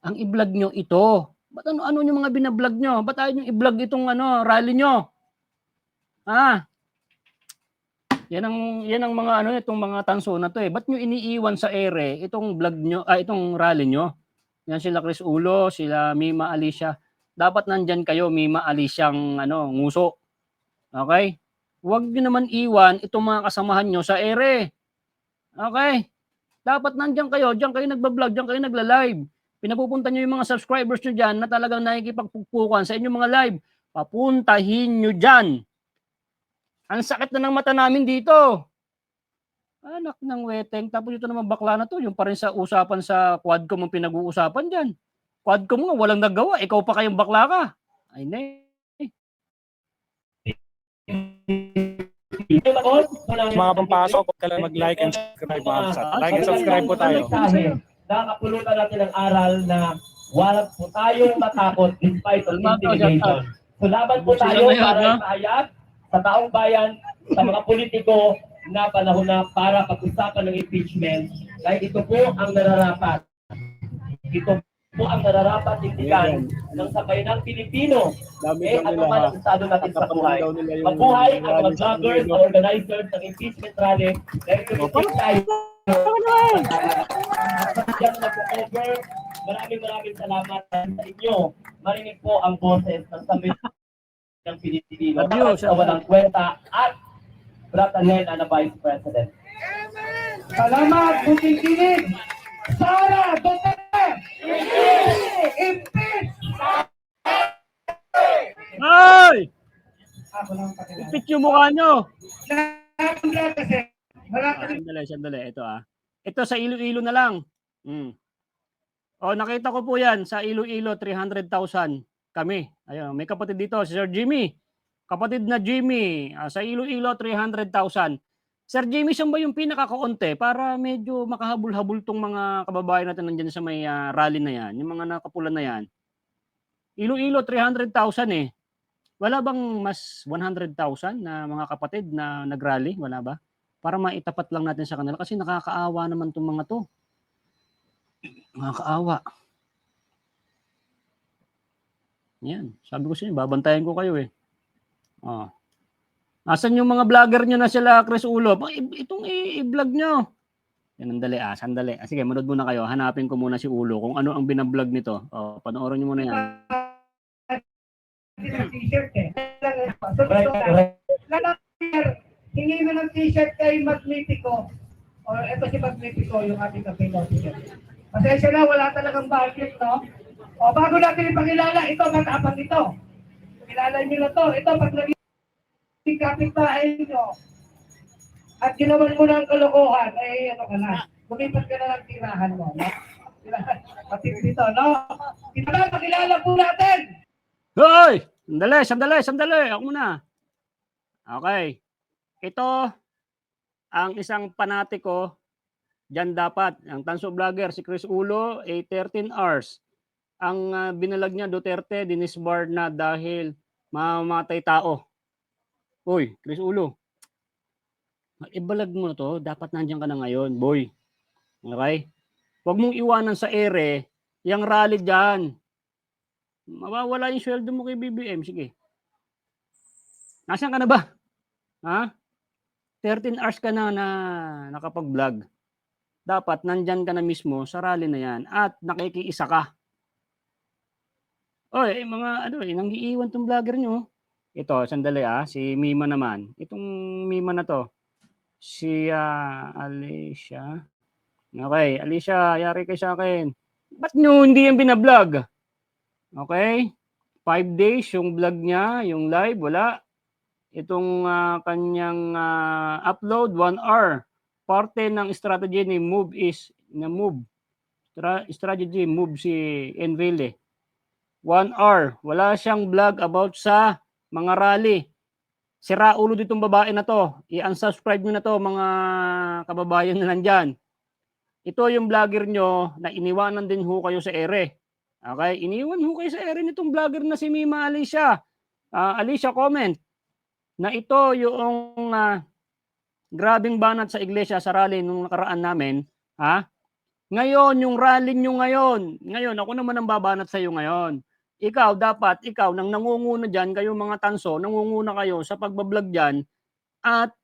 Ang i-vlog nyo ito. Ba't ano yung mga binablog nyo? Ba't ayaw nyo i-vlog itong rally nyo? Yan ang mga itong mga tanso na to eh. Ba't nyo iniiwan sa ere itong vlog nyo, itong rally nyo? Yan sila Chris Ulo, sila Mima Alicia. Dapat nandyan kayo, Mima Aliciang nguso. Okay? Huwag nyo naman iwan itong mga kasamahan nyo sa ere. Okay? Dapat nandyan kayo, dyan kayo nagbablog, dyan kayo nagla-live. Pinapupunta nyo yung mga subscribers nyo dyan na talagang nakikipagpukpukan sa inyong mga live. Papuntahin nyo dyan. Ang sakit na ng mata namin dito. Anak ng weteng. Tapos ito naman bakla na to, yung pa rin sa usapan sa Quadcom ang pinag-uusapan dyan. Quadcom nga, walang nagawa. Ikaw pa kayong bakla ka. Ay, Mga pampasok, huwag ka lang mag-like and subscribe mga kapsat. Like and subscribe po tayo. Nakakapulutan natin ang aral na wala po tayong matakot despite of intimidation. So laban po tayo para ipahayag sa taong bayan, sa mga politiko na panahon na para pag-usapan ng impeachment dahil ito po ang nararapat. Ito po ang nararapat tindigan ng sambayanang Pilipino. Ano man ang estado natin sa buhay. Mabuhay ang mga vloggers, mga organizers ng impeachment rally dahil tumitig tayo. Maraming salamat sa inyo. Marinig po ang boses ng sambayanang Pilipino sa walang kwenta at Bratanel na Vice President. Salamat, buting kinig. Sara Duterte! Impeach! Ay! Ipit yung mukha nyo. Sandali. Ito Ito sa Iloilo na lang. Nakita ko po yan sa Iloilo, 300,000 kami. Ayun, may kapatid dito, si Sir Jimmy. Kapatid na Jimmy, sa Iloilo, 300,000. Sir Jimmy, saan ba yung pinakakaunti para medyo makahabol-habol tong mga kababayan natin nandiyan sa may rally na yan, yung mga nakapula na yan? Iloilo, 300,000 eh. Wala bang mas 100,000 na mga kapatid na nagrally? Wala ba? Para maitapat lang natin sa kanila kasi nakakaawa naman tong mga to. Nakakaawa. Yan, sabi ko sa inyo, babantayan ko kayo eh. Oh. Asan yung mga vlogger nyo na sila, Chris Ulo? Itong i-vlog nyo. Yan, sandali. Sige, manood muna kayo. Hanapin ko muna si Ulo kung ano ang binablog nito. Oh, panoorin nyo muna yan. T-shirt eh. Right. Hingi mo ng t-shirt kay Magnifico. O ito si Magnifico, yung ating kapilo t-shirt. Pasensya na, wala talagang budget, no? O bago natin ipakilala, ito, matapang ito. Kilala nyo na to. Ito, pag naging kapitbahay nyo at ginawan mo ng kalokohan, ay ano ka na, lumipat ka na ng tirahan mo, no? Pati dito, no? Dito na, pakilala po natin! Hoy! Sandali. Ako muna. Okay. Ito ang isang panatiko. Diyan dapat. Ang Tanso Vlogger, si Chris Ulo, 13 hours. Ang binalag niya, Duterte, dinisbar na dahil mamamatay tao. Uy, Chris Ulo. Ibalag mo to. Dapat nandiyan ka na ngayon, boy. Okay? Huwag mong iwanan sa ere yung rally dyan. Mawawala yung sweldo mo kay BBM. Sige. Nasaan ka na ba? Ha? 13 hours ka na nakapag-vlog. Dapat nandyan ka na mismo sa rally na yan at nakikiisa ka. Oy, nang-iiwan tong vlogger nyo. Ito, sandali si Mima naman. Itong Mima na to. Si Alicia. Okay, Alicia, yari kayo sa akin. Ba't nyo hindi yung binablog? Okay? 5 days yung vlog niya, yung live, wala. Itong kanyang upload, 1 hour. Parte ng strategy ni strategy move si Enrile. 1 hour. Wala siyang vlog about sa mga rally. Sira ulo ditong babae na to. I-unsubscribe nyo na to, mga kababayan na nandyan. Ito yung vlogger nyo na iniwanan din ho kayo sa ere. Okay, iniwan ho kayo sa ere nitong vlogger na si Mima Alicia. Alicia comment na ito yung grabing banat sa iglesia sa rally nung nakaraan namin. Ngayon, yung rally nyo ngayon, ako naman ang babanat sa iyo ngayon. Ikaw nang nangunguna dyan, kayo mga tanso, nangunguna kayo sa pagbablog dyan at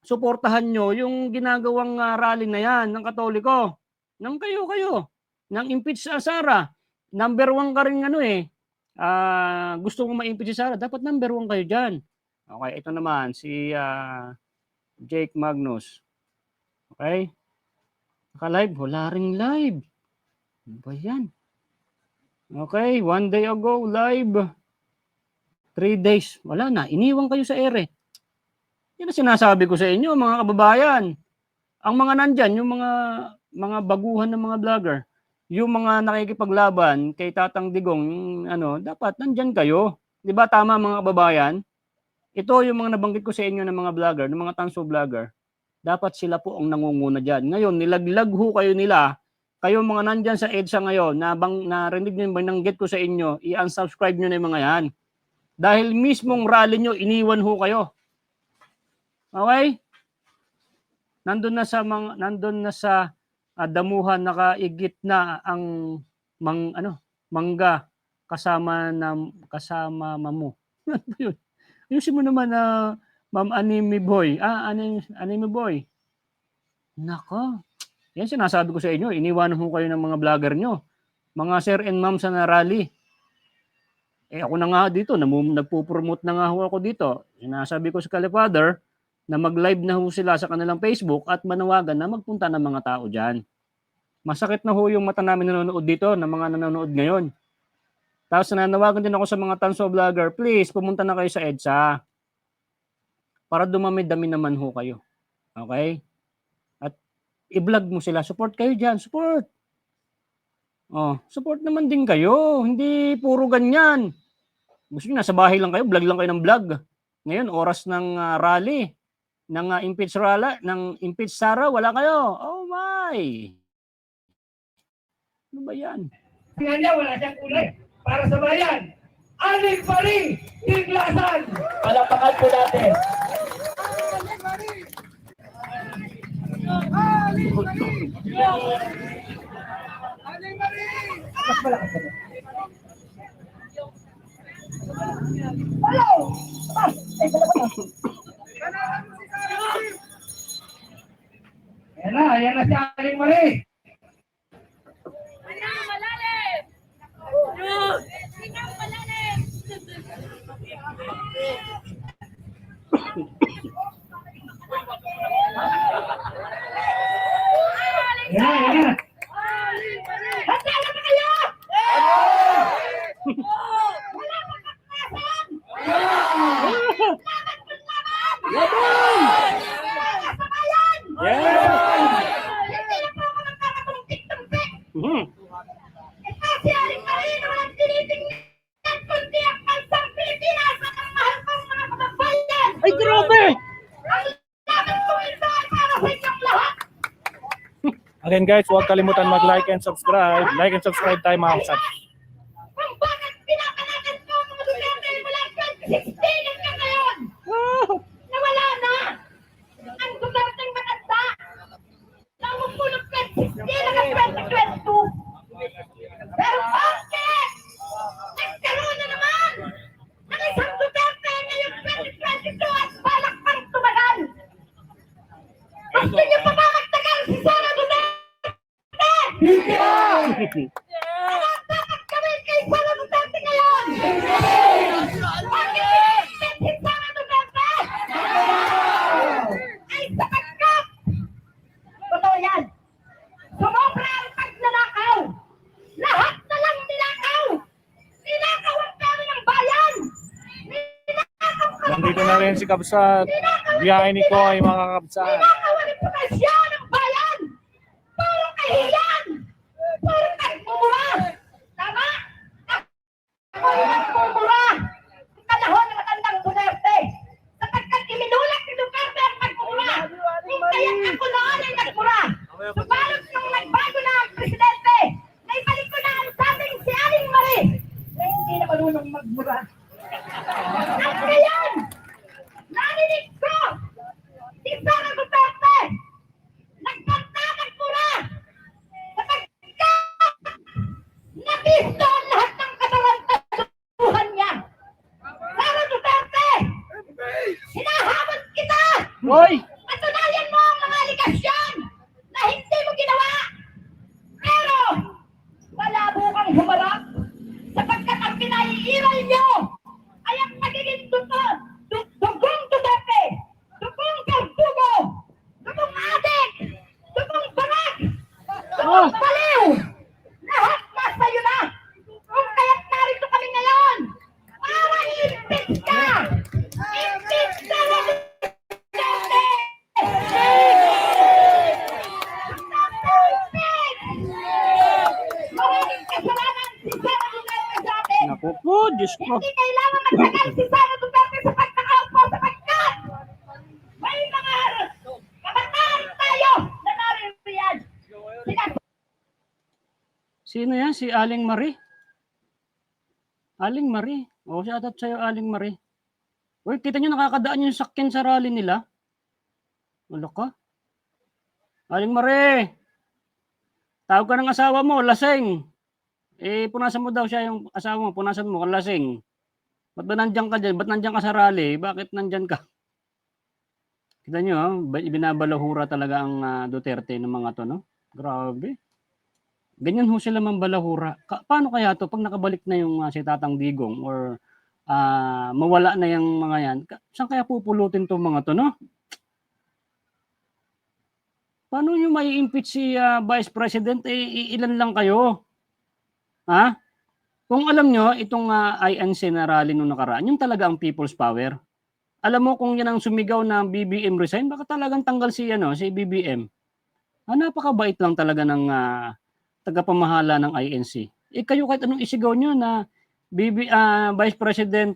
suportahan nyo yung ginagawang rally na yan ng Katoliko. Nang kayo, nang impeach sa Sara. Number 1 ka rin gusto mong ma-impeach si Sara, dapat number 1 kayo dyan. Okay, ito naman, si Jake Magnus. Okay? Naka-live, wala ring live. Ano ba yan? Okay, 1 day ago, live. 3 days, wala na, iniwan kayo sa ere. Yan ang sinasabi ko sa inyo, mga kababayan. Ang mga nandyan, yung mga baguhan ng mga vlogger, yung mga nakikipaglaban kay Tatang Digong, dapat nandyan kayo. 'Di ba tama mga kababayan? Ito yung mga nabanggit ko sa inyo ng mga vlogger, ng mga tanso vlogger. Dapat sila po ang nangunguna diyan. Ngayon, nilaglag ho kayo nila. Kayo mga nandyan sa EDSA ngayon, narinig niyo ba nanggit ko sa inyo, i-unsubscribe niyo na yung mga yan. Dahil mismong rally niyo, iniwan ho kayo. Okay? Nandun na sa damuhan, nakaigit na ang mangga kasama mo. Ayusin mo naman Ma'am Anime Boy. Anime Boy. Nako. Yan sinasabi ko sa inyo, iniwanan ho kayo ng mga vlogger nyo. Mga sir and ma'am sa rally. Ako na nga dito, nagpo-promote na nga ho ako dito. Sinasabi ko sa Kalifather, na mag-live na ho sila sa kanilang Facebook at manawagan na magpunta ng mga tao dyan. Masakit na ho yung mata namin nanonood dito, ng mga nanonood ngayon. Tapos nanawagan din ako sa mga tanso vlogger, please, pumunta na kayo sa EDSA. Para dumami-dami naman ho kayo. Okay? At i-vlog mo sila. Support kayo dyan. Support. Support naman din kayo. Hindi puro ganyan. Gusto nyo, nasa bahay lang kayo, vlog lang kayo ng vlog. Ngayon, oras ng rally. ng impeach Sara, wala kayo. Oh my. Ano ba yan? Nga niya, wala siyang kulay. Para sa bayan. Aling Marie Tiglasan! Palapakan po natin. Mas malakas ka ba? Hello! Ah, ay, dala ko na. Ayan na si Aling Marie. Ayan na. Handa na ba kayo? Wala pa kaktasan! Hindi na po ako magkakatungkik-tungkik. Kasi Aling Marie na walang tinitingnan kundi ang bansang Pilipinas at ang mahal kong mga kababayan. Ay, grabe! Ang laban ko ito ay para sa inyong lahat. Again guys, huwag kalimutan mag-like and subscribe. Like and subscribe tayo mga kapsat. Kung bakit pinapanagan ko ang mga Duterte mula 2016 hanggang ngayon. Nawala na. Ang Duterte matanda. Na umupo ng 2016 hanggang 2022. Pero bakit? Nagkaroon na naman ng isang Duterte ngayong 2022 at balak pang tumagal. Gusto niyo pa ba magtagal si Sara Duterte? Dapat gawin kay Sara Duterte ngayon! Bakit si Sara Duterte? Ay sapagkat! Totoo yan! Sumobra ang pagnanakaw! Lahat na lang ninakaw! Ninakaw ang pera ng bayan! Ninakaw ang Nandito na rin si Kapsat. Biyahe ni Koy mga kapsat. ninakaw ang reputasyon ng bayan! Puro kahiyan! Puro pagmumura! Tama? Ako yung nagmumura! Ang panahon ng matandang Duterte! Sapagkat iminulat ni Duterte ang pagmumura! Kung kaya't ako noon ay nagmura! Subalot nung nagbago na ang presidente, naibalik ko na ang sating si Aling Marie na hindi na marunong magmura. At ngayon, narinig ko si Sara Duterte nagmura sapagkat nabisto ang lahat ng katarantaduhan niya. Sara Duterte, hinahamon kita! Hoy! Patunayan mo ang mga aligasyon na hindi mo ginawa. Pero, malabo kang humarap sapagkat ang pinaiiral niyo ay ang pagiging dugong Duterte, dugong kartugo, dugong adik, dugong barak, dugong baliw. Lahat nasa iyo na. Kung kaya't narito kami ngayon para i-impeach ka. Impeach Sara Duterte! Maraming kasalanan si Sara Duterte sa atin. Naku po, Diyos ko. Hindi kailangan magtagal si Sara Duterte sa pagkakaupo sapagkat may mga kabataan tayo na naririyan. Sino yan? Si Aling Marie? Aling Marie. O, shout out sa'yo, Aling Marie. Uy, kita nyo nakakadaan yung sakyan sa rally nila. Wala ka? Aling Marie! Tawag ka ng asawa mo, lasing. Punasan mo daw siya yung asawa mo, punasan mo, lasing. Ba't ba nandiyan ka dyan? Ba't nandiyan ka sa rally? Bakit nandiyan ka? Kita nyo, binabalahura talaga ang Duterte ng mga to, no? Grabe. Ganyan ho sila mambalahura. Paano kaya to pag nakabalik na yung si Tatang Digong or mawala na yung mga yan? Saan kaya pupulutin tong mga to, no? Paano nyo may impeach si Vice President? Ilan lang kayo? Ha? Kung alam nyo, itong INC na rally nung nakaraan, yung talaga ang people's power. Alam mo kung yan ang sumigaw na BBM resign, baka talagang tanggal si BBM. Napakabait lang talaga ng tagapamahala ng INC. Kayo kahit anong isigaw nyo na Vice President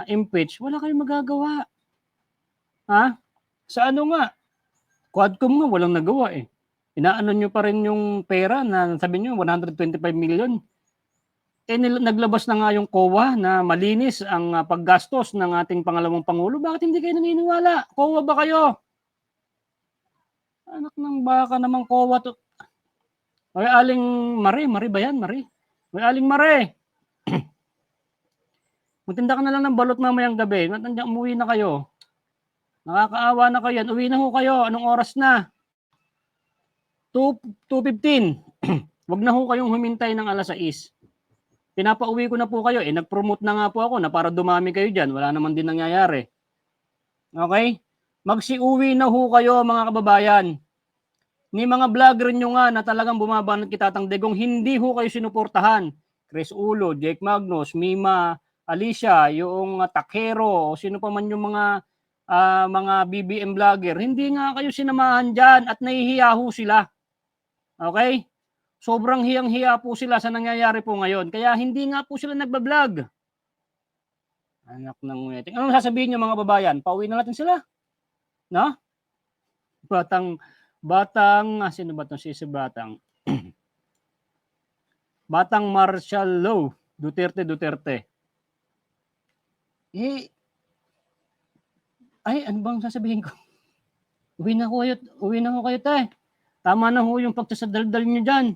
impeach, wala kayong magagawa. Ha? Sa ano nga, Quadcom nga walang nagawa eh. Inaano nyo pa rin yung pera na sabi nyo 125 million. Naglabas na nga yung COA na malinis ang paggastos ng ating pangalawang Pangulo. Bakit hindi kayo naniniwala? COA ba kayo? Anak ng baka namang COA to. Ay, Aling Marie ba yan? Marie? Ay, Aling Marie. Magtinda ka na lang ng balot mamayang gabi. Umuwi na kayo. Nakakaawa na kayo yan. Uwi na ho kayo. Anong oras na? 2:15. Wag na ho kayong humintay ng alas 6. Pinapauwi ko na po kayo. Nag-promote na nga po ako na para dumami kayo dyan. Wala naman din nangyayari. Okay? Magsiuwi na ho kayo mga kababayan. Ni mga vlogger nyo nga na talagang bumabanat kitatang degong, hindi ho kayo sinuportahan. Chris Ulo, Jake Magnus, Mima, Alicia, yung Takero, o sino pa man yung mga BBM vlogger. Hindi nga kayo sinamahan dyan at nahihiya ho sila. Okay? Sobrang hiyang-hiya po sila sa nangyayari po ngayon. Kaya hindi nga po sila nagbablog. Anak ng wedding. Anong sasabihin nyo mga babayan? Pauwi na natin sila. No? Sino ba itong si Batang? Batang Martial Law. Duterte. Ano bang sasabihin ko? Uwi na ho kayo, te. Tama na ho yung pagsasadaldal nyo dyan.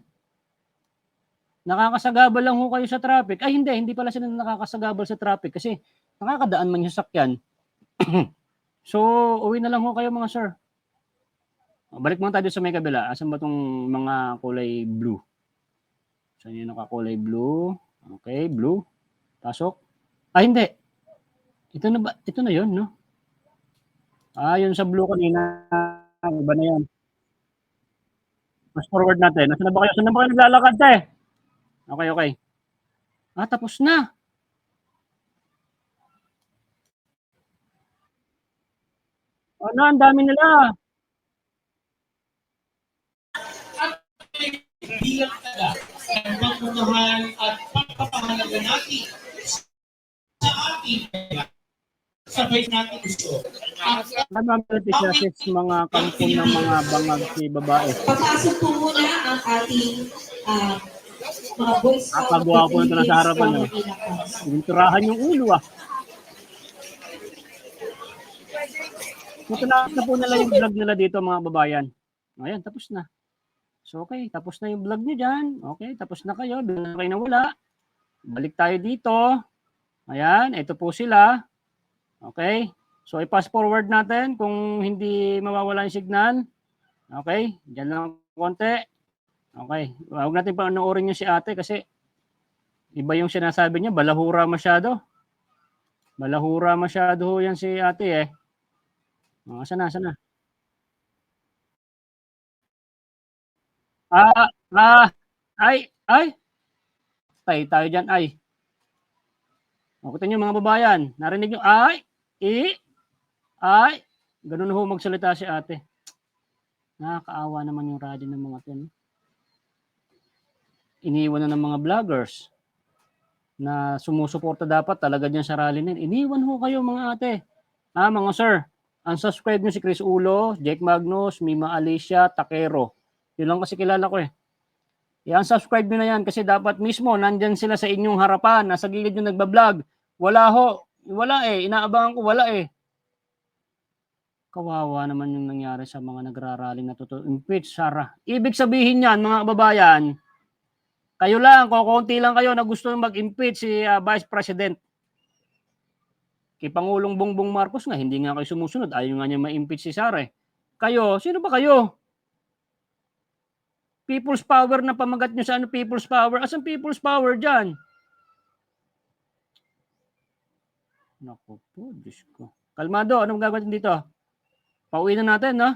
Nakakasagabal lang ho kayo sa traffic. Hindi pala sila nakakasagabal sa traffic kasi nakakadaan man yung sakyan. So, uwi na lang ho kayo mga sir. Balik muna tayo sa may kabila. Asan ba itong mga kulay blue? Saan yung nakakulay blue? Okay, blue. Pasok. Hindi. Ito na yun, no? Yun sa blue kanina. Iba na yan. Mas forward natin. Saan na ba kayo naglalakad, te? Okay. Tapos na. Ang dami nila. Hindi lang talaga ang pagmamahal at pagpapahalaga natin sa ating sabay natin gusto. Mga kampon ng mga bangag si babae. Papasok po muna ang ating mga voice out. Kapagawa po nito na sa harapan. Turahan yung ulo Natunakas na po nila yung vlog nila dito mga babayan. Ayan, tapos na. So okay, tapos na yung vlog nyo dyan. Okay, tapos na kayo. Bigla kayo nawala. Balik tayo dito. Ayan, ito po sila. Okay, so i-pass forward natin kung hindi mawawala yung signal. Okay, dyan lang konti. Okay, huwag natin panoorin yung si ate kasi iba yung sinasabi niya. Balahura masyado. Balahura masyado yan si ate eh. Sana. Tay tayo dyan, ay. Makutin nyo mga babayan. Narinig nyo, ganun ho magsalita si ate. Nakakaawa naman yung radyo ng mga tin. Iniwan na ng mga vloggers na sumusuporta dapat talaga dyan sa rally na. Iniwan ho kayo mga ate. Mga sir, unsubscribe nyo si Chris Ulo, Jake Magnus, Mima Alicia, Takero. Yun lang kasi kilala ko eh. I-unsubscribe nyo na yan kasi dapat mismo nandyan sila sa inyong harapan, nasa gilid nyo nagbablog. Wala eh. Inaabangan ko, wala eh. Kawawa naman yung nangyari sa mga nagrarally na impeach Sara. Ibig sabihin yan mga kababayan, kayo lang, konti lang kayo na gusto mag-impeach si Vice President. Kay Pangulong Bongbong Marcos nga, hindi nga kayo sumusunod. Ayaw nga niya ma-impeach si Sara eh. Kayo, sino ba kayo? People's power na pamagat nyo sa people's power. Asan people's power dyan? Naku po, Diyos ko. Kalmado, anong gagawin dito? Pauwi na natin, no?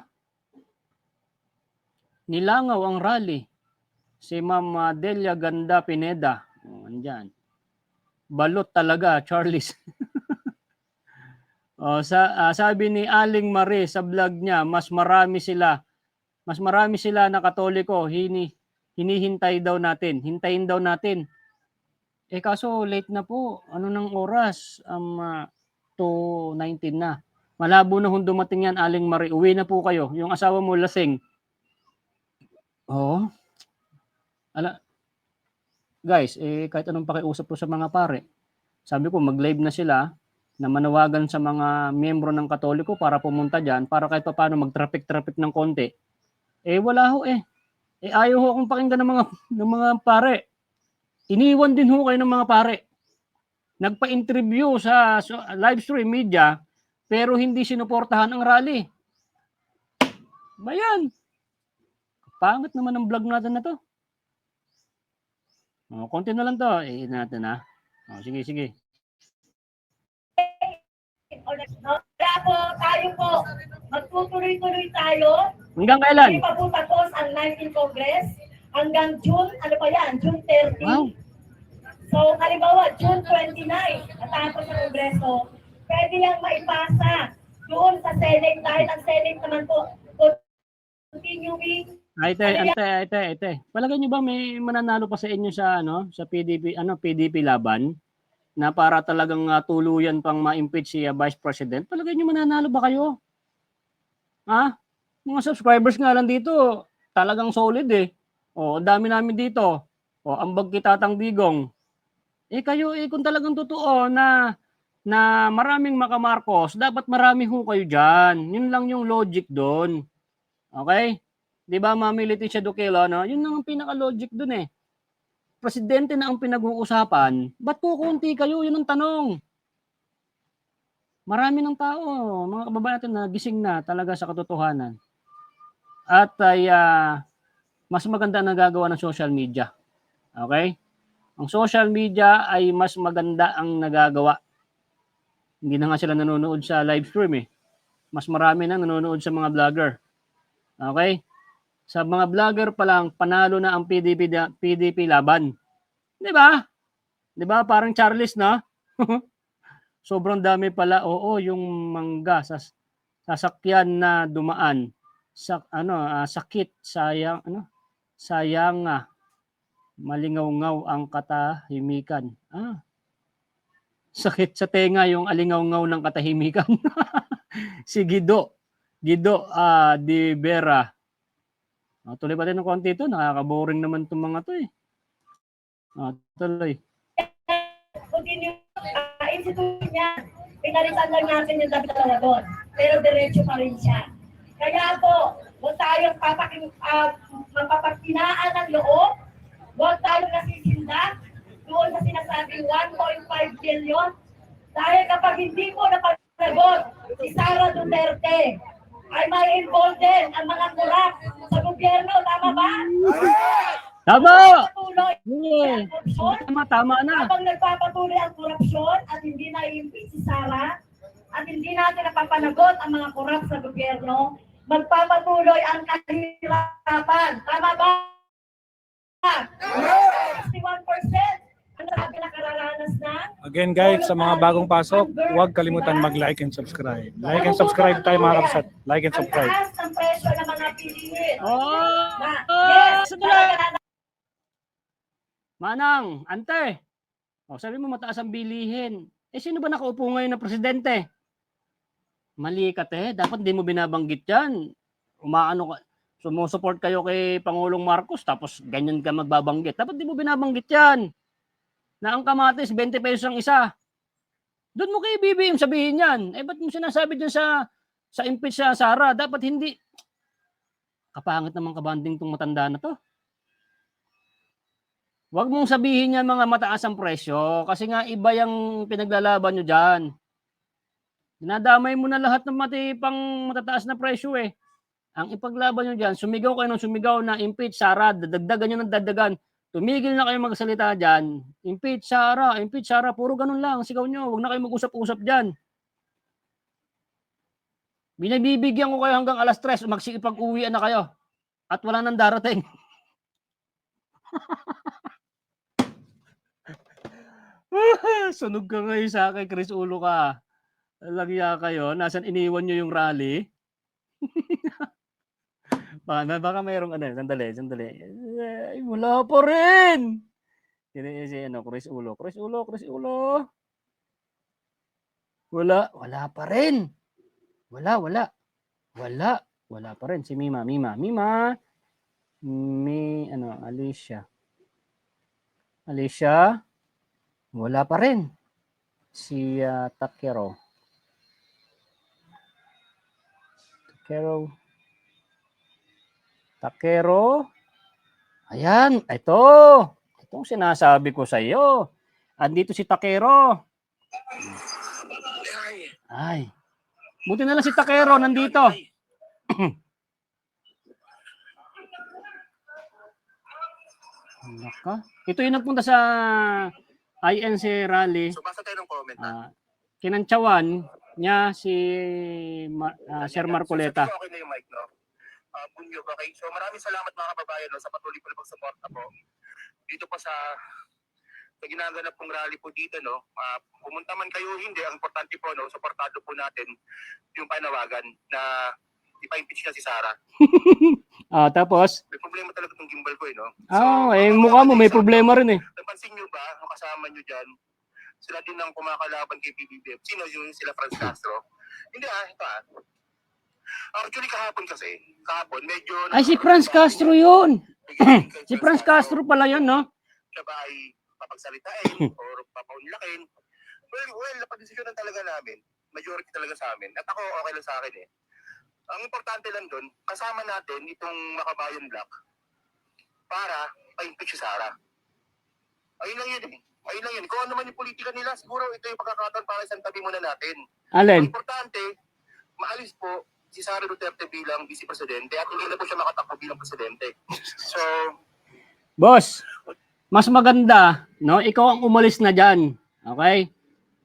Nilangaw ang rally. Si Ma'am Delia Ganda Pineda. Andyan. Balot talaga, Charles. Sabi ni Aling Marie sa vlog niya, mas marami sila na Katoliko, hinihintay daw natin. Hintayin daw natin. Kaso late na po. Ano nang oras? 2:19 na. Malabo na hong dumating yan, Aling Marie. Uwi na po kayo. Yung asawa mo lasing. Oo. Guys, kahit anong pakiusap po sa mga pare. Sabi ko, mag-live na sila na manawagan sa mga miyembro ng Katoliko para pumunta dyan, para kahit paano mag-traffic ng konti. Wala ho eh. Ayaw ho akong pakinggan ng mga pare. Iniwan din ho kayo ng mga pare. Nagpa-interview sa live stream media, pero hindi sinuportahan ang rally. Bayan. Pangit naman ang vlog natin na to. Konti na lang to. Natin ha. Sige. Kaya po, tayo po, magtutuloy-tuloy tayo. Hanggang kailan? Hindi pa po tapos ang 19 Congress. Hanggang June, ano pa yan? June 30. Wow. So, halimbawa, June 29, natapos ang Kongreso, pwede yung maipasa doon sa Senate dahil ang Senate naman po continuing. Ate. Palagay niyo ba may mananalo pa sa inyo sa sa PDP laban na para talagang tuluyan pang ma-impeach si Vice President? Palagay niyo mananalo ba kayo? Ha? Mga subscribers nga lang dito, talagang solid eh. Ang dami namin dito. Ambag Kitatang Digong. Kayo kung talagang totoo na maraming makamarcos, dapat marami ho kayo diyan. Yun lang yung logic doon. Okay? 'Di ba, Mami Leticia Duquelo, no? Yun lang ang pinaka-logic doon eh. Presidente na ang pinag-uusapan, ba't kukunti kayo? Yun ang tanong. Marami ng tao, mga kababayan natin na gising na talaga sa katotohanan. At ay mas maganda ang nagagawa ng social media. Okay? Ang social media ay mas maganda ang nagagawa. Hindi na nga sila nanonood sa live stream eh. Mas marami na nanonood sa mga vlogger. Okay? Sa mga vlogger pa lang, panalo na ang PDP laban. Di ba? Di ba? Parang Charles, no? Sobrang dami pala. Oo, yung mangga sa sasakyan na dumaan. Sakit, sayang, sayang malingaw-ngaw ang katahimikan. Sakit sa tenga yung alingaw-ngaw ng katahimikan. Si Guido Di Vera. Tuloy pa rin ng konti ito. Nakaka-boring naman itong mga to eh. Tuloy. Continue, institution niya. Pinalitan lang natin yung dalawa doon. Pero diretso pa rin siya. Kaya po, huwag tayong mapapagkinaan ng loob. Huwag tayong nasisindak doon sa sinasabing 1.5 billion. Dahil kapag hindi po napagsagot si Sara Duterte, ay may involved din ang mga kurap sa gobyerno. Tama ba? Tama! Patuloy ang korupsyon. Tama na. Habang nagpapatuloy ang korupsyon at hindi na-impeach si Sara at hindi natin napapanagot ang mga kurap sa gobyerno, magpapatuloy ang kahirapan. Tama ba? 61% ang nakararanas na. Again guys, sa mga bagong pasok, huwag kalimutan mag-like and subscribe. Like and subscribe tayo mga kapsat. Like and subscribe. Ang taas ng presyo ng mga bilihin. Yes, Manang, ante. Sabi mo mataas ang bilihin. Sino ba nakaupo ngayon na presidente? Mali ka dapat di mo binabanggit yan. Sumusuport kayo kay Pangulong Marcos tapos ganyan ka magbabanggit. Dapat di mo binabanggit yan. Na ang kamatis 20 pesos ang isa. Doon mo kay BBM sabihin yan. Ba't mo sinasabi dyan sa impeach sa Sara? Dapat hindi. Kapangit naman kabanding tong matanda na to. Huwag mong sabihin yan mga mataas ang presyo kasi nga iba yung pinaglalaban nyo dyan. Dinadamay mo na lahat ng matipang matataas na presyo eh. Ang ipaglaban nyo dyan, sumigaw kayo ng sumigaw na impeach Sara, dadagdagan nyo ng dadagan. Tumigil na kayo magsalita dyan. Impeach Sara, puro ganun lang. Sigaw nyo, huwag na kayo mag-usap-usap dyan. Binibigyan ko kayo hanggang alas 3, magsipag-uwian na kayo. At wala nang darating. Sunog ka ngayon sa akin, Chris Ulo ka. Lagya kayo, nasan iniwan nyo yung rally? Baka mayroong sandali. Ay, wala pa rin. Chris Ulo. Wala pa rin. Wala, wala. Wala. Wala pa rin si Mima. Alicia. Alicia. Wala pa rin. Si Takero. Takero. Ayan, ito. Itong sinasabi ko sa iyo. Andito si Takero. Ay. Buti na lang si Takero nandito. Naka. Ito yung nagpunta sa INC rally. So basta tayo ng comment. Kinantsawan niya si Sir Marcoleta. So, okay na yung mic, no? Bunyo, okay? So maraming salamat mga kababayan sa patuloy po na pagsuporta po. Dito po sa ginagawa pong rally po dito, no? Pumunta man kayo hindi, ang importante po, no? Suportado po natin yung panawagan na ipa-impeach na si Sara. Tapos? May problema talaga itong gimbal ko, no? Mukha mo may problema rin eh. Napansin nyo ba, ang kasama nyo dyan, sila din ang kumakalaban kay PBBM. Sino yung sila Franz Castro? Hindi ito actually kahapon medyo... Ay, si Franz Castro yun. Si Franz Castro pala yun, no? Siya ba ay papagsalitain or papaunlakin? Well, napag-desisyonan talaga namin. Majority talaga sa amin. At ako, okay lang sa akin eh. Ang importante lang doon, kasama natin itong Makabayan Black para pa-impeach si Sara. Ayun lang yun eh. Ayun lang yun. Kung ano man yung politika nila, siguro ito yung pagkakataon para isang tabi muna natin. Alin? Ang importante, maalis po si Sara Duterte bilang Vice Presidente at hindi na po siya makatakbo bilang Presidente. So, Boss, mas maganda, no? Ikaw ang umalis na dyan. Okay?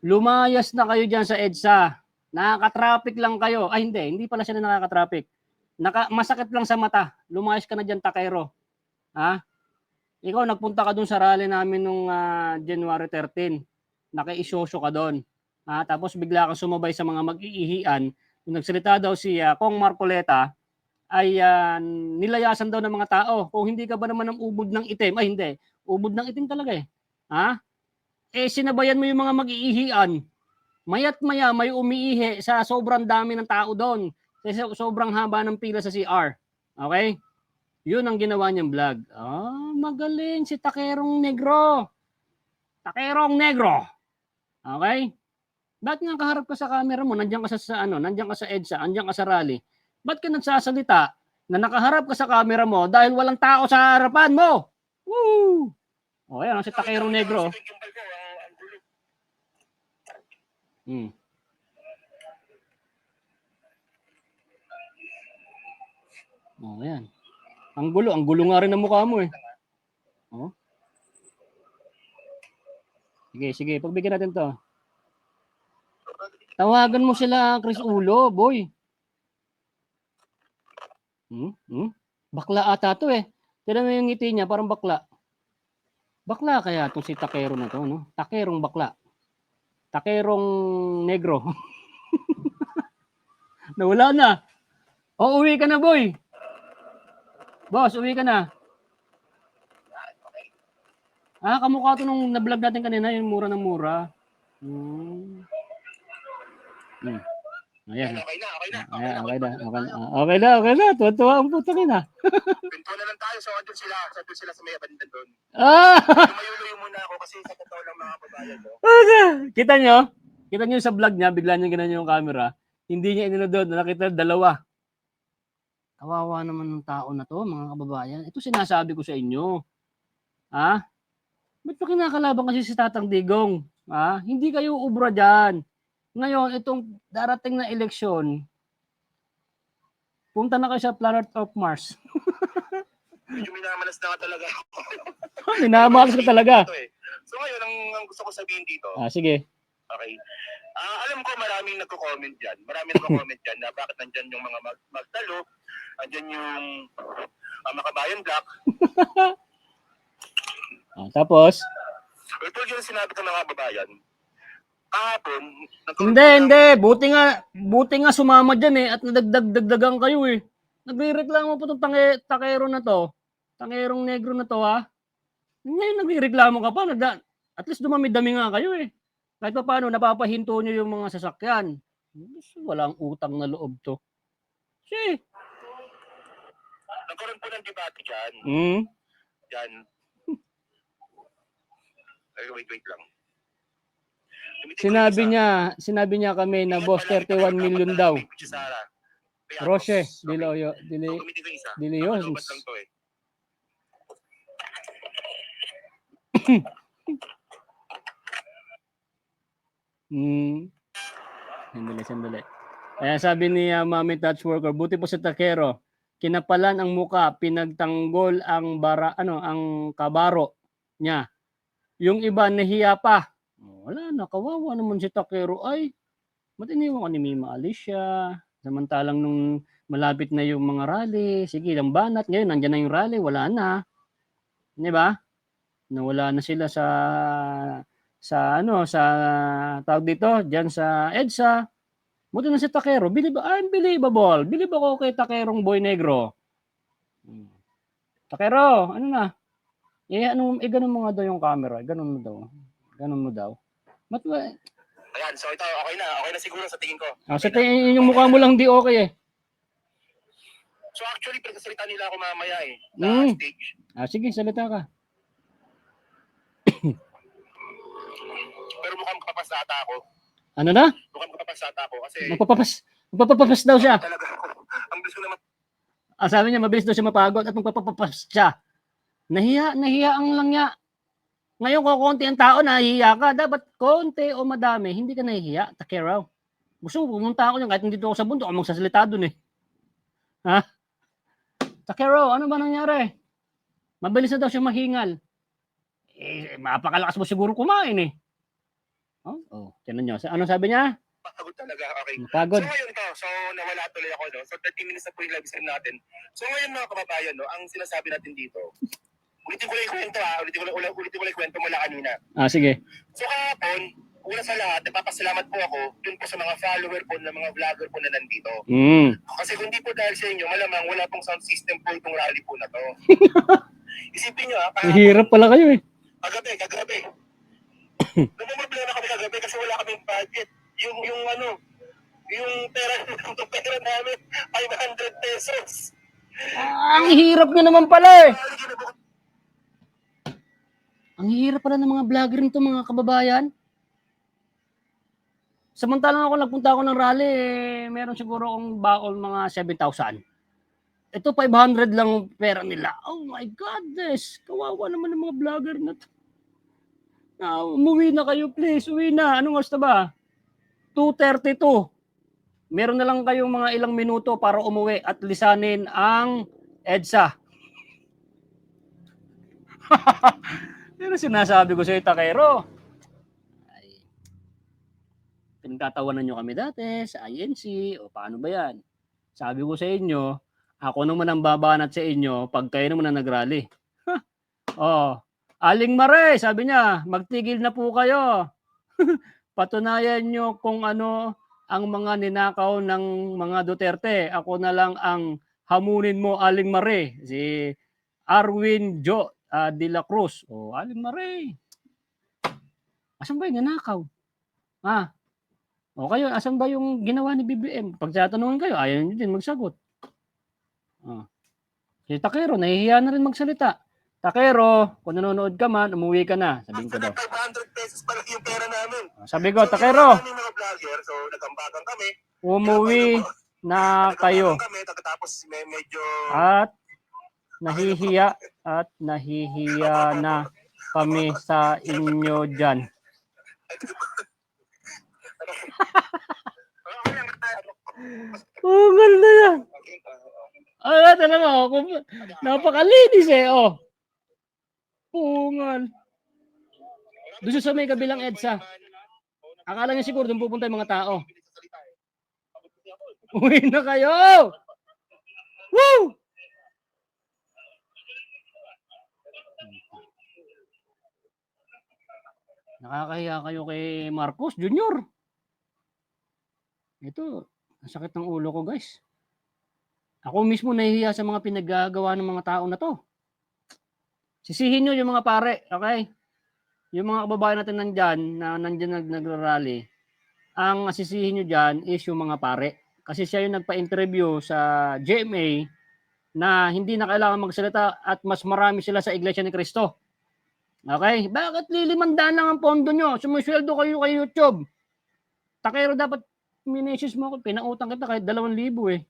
Lumayas na kayo dyan sa EDSA. Nakaka-traffic lang kayo. Ay, hindi pala siya na nakaka-traffic. Masakit lang sa mata. Lumayas ka na dyan, Takero. Ha? Ikaw, nagpunta ka dun sa rally namin nung January 13. Naki-isosyo ka doon. Tapos bigla kang sumabay sa mga mag-iihian. Nung nagsalita daw si Kong Marcoleta, ay nilayasan daw ng mga tao. Kung hindi ka ba naman ng ubod ng itim? Ay, hindi. Ubod ng itim talaga eh. Sinabayan mo yung mga mag-iihian. Mayat maya may umiihi sa sobrang dami ng tao doon. Kasi sobrang haba ng pila sa CR. Okay? Yun ang ginawa niyang vlog. Magaling si Takerong Negro. Takerong Negro. Okay? Ba't nga kaharap ka sa camera mo? Nandiyan ka nandiyan ka sa EDSA, nandiyan ka sa rally. Ba't ka nagsasalita na nakaharap ka sa camera mo dahil walang tao sa harapan mo? Woo! Ayan, si Takerong Negro. Ayan. Ang gulo nga rin ng mukha mo eh. Sige, pagbigyan natin to. Tawagan mo sila, Chris Ulo, boy. Bakla ata to eh. Tignan mo yung ngiti niya, parang bakla. Bakla kaya itong si Takero na to, no? Takerong bakla. Takerong Negro. Nawala na. Uwi ka na, boy. Boss, uwi ka na. Kamukha to nung na-vlog natin kanina, yung mura ng mura. Ayan. okay na. Okay na. Tuwa ang puto na. Pinto na lang tayo. So, andun sila sa may abandan doon. Lumayo muna ako kasi sa totoo lang mga kababayan. Kita nyo sa vlog niya, bigla niya ganyan yung camera. Hindi niya inunod, nakita dalawa. Kawawa naman ng tao na to, mga kababayan. Ito sinasabi ko sa inyo. Ba't pa kinakalaban kasi si Tatang Digong? Hindi kayo ubra dyan. Ngayon, itong darating na eleksyon, punta na kayo sa Planet of Mars. Medyo minamalas na ka talaga. Minamalas ka talaga. So ngayon, ang gusto ko sabihin dito. Sige. Okay. Alam ko maraming nagko-comment dyan. Na bakit nandyan yung mga magtalo, nandyan yung Makabayan Black. Tapos? Ito yung sinabi ng mga babayan. Kahapon, Hindi. Buti nga sumama dyan eh at nadagdagan kayo eh. Nagrereklamo po itong Takero na to. Takerong Negro na to Ngayon nagrereklamo ka pa. At least dumami-dami nga kayo eh. Kahit pa paano, napapahinto nyo yung mga sasakyan. Walang utang na loob to. Si. Nagkaroon po ng debate dyan. Yan. Ay, wait lang. Sinabi niya kami na boss 31 million daw. Roche, Dileos. Sandali. Kaya sabi ni Mami Touch Worker, buti po sa Takero, kinapalan ang muka, pinagtanggol ang ang kabaro niya. Yung iba nahiya pa. Wala na, kawawa naman si Takero. Ay, ba't iniwan ko ni Mima Alicia? Samantalang nung malapit na yung mga rally, sige, ang banat. Ngayon, nandiyan na yung rally, wala na. Di ba? Nawala na sila sa tawag dito, diyan sa EDSA. Buti na si Takero, unbelievable. Believe ako kay Takerong Boy Negro. Takero, ano na? Ganun mo nga daw yung camera. Ganun mo daw. Ayan, so ito, okay na siguro sa tingin ko. Sa tingin yung mukha mo lang di okay eh. So actually, pagkasalita nila ako mamaya sa stage. Sige, salita ka. Pero mukhang kapasata ako. Ano na? Mukhang kapasata ako kasi Magpapapas daw siya. talaga ako. Ang gusto naman. Sabi niya, mabilis daw siya mapagod at magpapapas siya. Nahiya ang lang niya. Ngayon, kung konti ang tao, nahihiya ka. Dapat konti o madami, hindi ka nahihiya. Takero. Gusto mo, pumunta ako niyan, kahit hindi ako sa bundok, ako magsasalita dun eh. Ha? Takero, ano ba nangyari? Mabilis na daw siya mahingal. Mapakalakas mo siguro kumain eh. Tinan niyo. Ano sabi niya? Pagod talaga, okay. Pagod. So ngayon so nawala tuloy ako, no? So 30 minutes na po yung live stream natin. So ngayon mga kababayan, no, ang sinasabi natin dito, ulitin ko lang yung kwento ulitin ko lang yung kwento mula kanina. Sige. So kahapon, una sa lahat, nagpapasalamat po ako dun po sa mga follower po, ng mga vlogger po na nandito. Kasi kung di po dahil sa inyo, malamang wala pong sound system po itong rally po na to. Isipin nyo Hirap pala kayo eh. Kagabi. Problema kami kagabi kasi wala kaming budget. Yung pera namin, 500 pesos. Ang hirap nyo naman pala eh. Ang hirap pala ng mga vlogger nito, mga kababayan. Samantalang nagpunta ako ng rally, meron siguro akong baon mga 7,000. Ito 500 lang ang pera nila. Oh my goodness. Kawawa naman ng mga vlogger na to. Umuwi na kayo please. Uwi na. Anong oras na ba? 2:32. Meron na lang kayong mga ilang minuto para umuwi at lisanin ang EDSA. Pero sinasabi ko sa iyo, Takero. Pinagtatawanan nyo kami dati sa INC o paano ba yan? Sabi ko sa inyo, ako naman ang babanat sa inyo pag kayo naman ang nagrally. Aling Mare, sabi niya, magtigil na po kayo. Patunayan nyo kung ano ang mga ninakaw ng mga Duterte. Ako na lang ang hamunin mo, Aling Mare. Si Arwin de la Cruz. Aling Mare. Asan ba yung nanakaw? Kayo, asan ba yung ginawa ni BBM? Pag tatanungin kayo, ayaw nyo din magsagot. Si Takero, nahihiya na rin magsalita. Takero, kung nanonood ka man, umuwi ka na. Sabihin ko daw. 500 pesos pa lang yung pera namin. Sabi ko, Takero, Mga vlogger, so nagambagan kami. umuwi na kayo. Tapos medyo At nahihiya na kami sa inyo dyan. Ganda yan. Talaga, napakalinis eh. Pungal. Doon sa may kabilang EDSA. Akala niya siguro doon pupunta yung mga tao. Uwi na kayo! Woo! Nakakahiya kayo kay Marcos Jr. Ito, sakit ng ulo ko guys. Ako mismo nahihiya sa mga pinaggagawa ng mga tao na to. Sisihin nyo yung mga pare, okay? Yung mga kababayan natin nandyan, na nandyan nagrarally, ang asisihin nyo dyan is yung mga pare. Kasi siya yung nagpa-interview sa GMA na hindi na kailangan magsalita at mas marami sila sa Iglesia ni Cristo. Okay? Bakit lilimandaan lang ang pondo nyo? Sumusweldo kayo kay YouTube. Takero dapat minesis mo ako. Pinautang kita kahit 2,000 eh.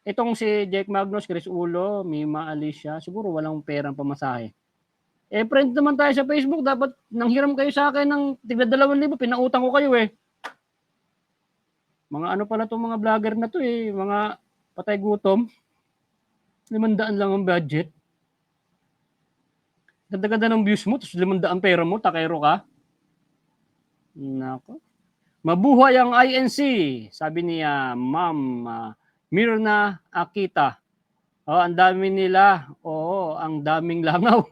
Itong si Jake Magnus, Chris Ulo, Mima Alicia, siguro walang perang pamasahe. Friend naman tayo sa Facebook, dapat nanghiram kayo sa akin ng tigda 2,000, pinautang ko kayo eh. Mga ano pala itong mga vlogger na to eh, mga patay gutom. 500 lang ang budget. Ganda-ganda ng views mo, tapos 500 pera mo, takero ka. Nako. Mabuhay ang INC, sabi niya Ma'am Mirna Akita. Oh, ang dami nila. Oo, ang daming langaw.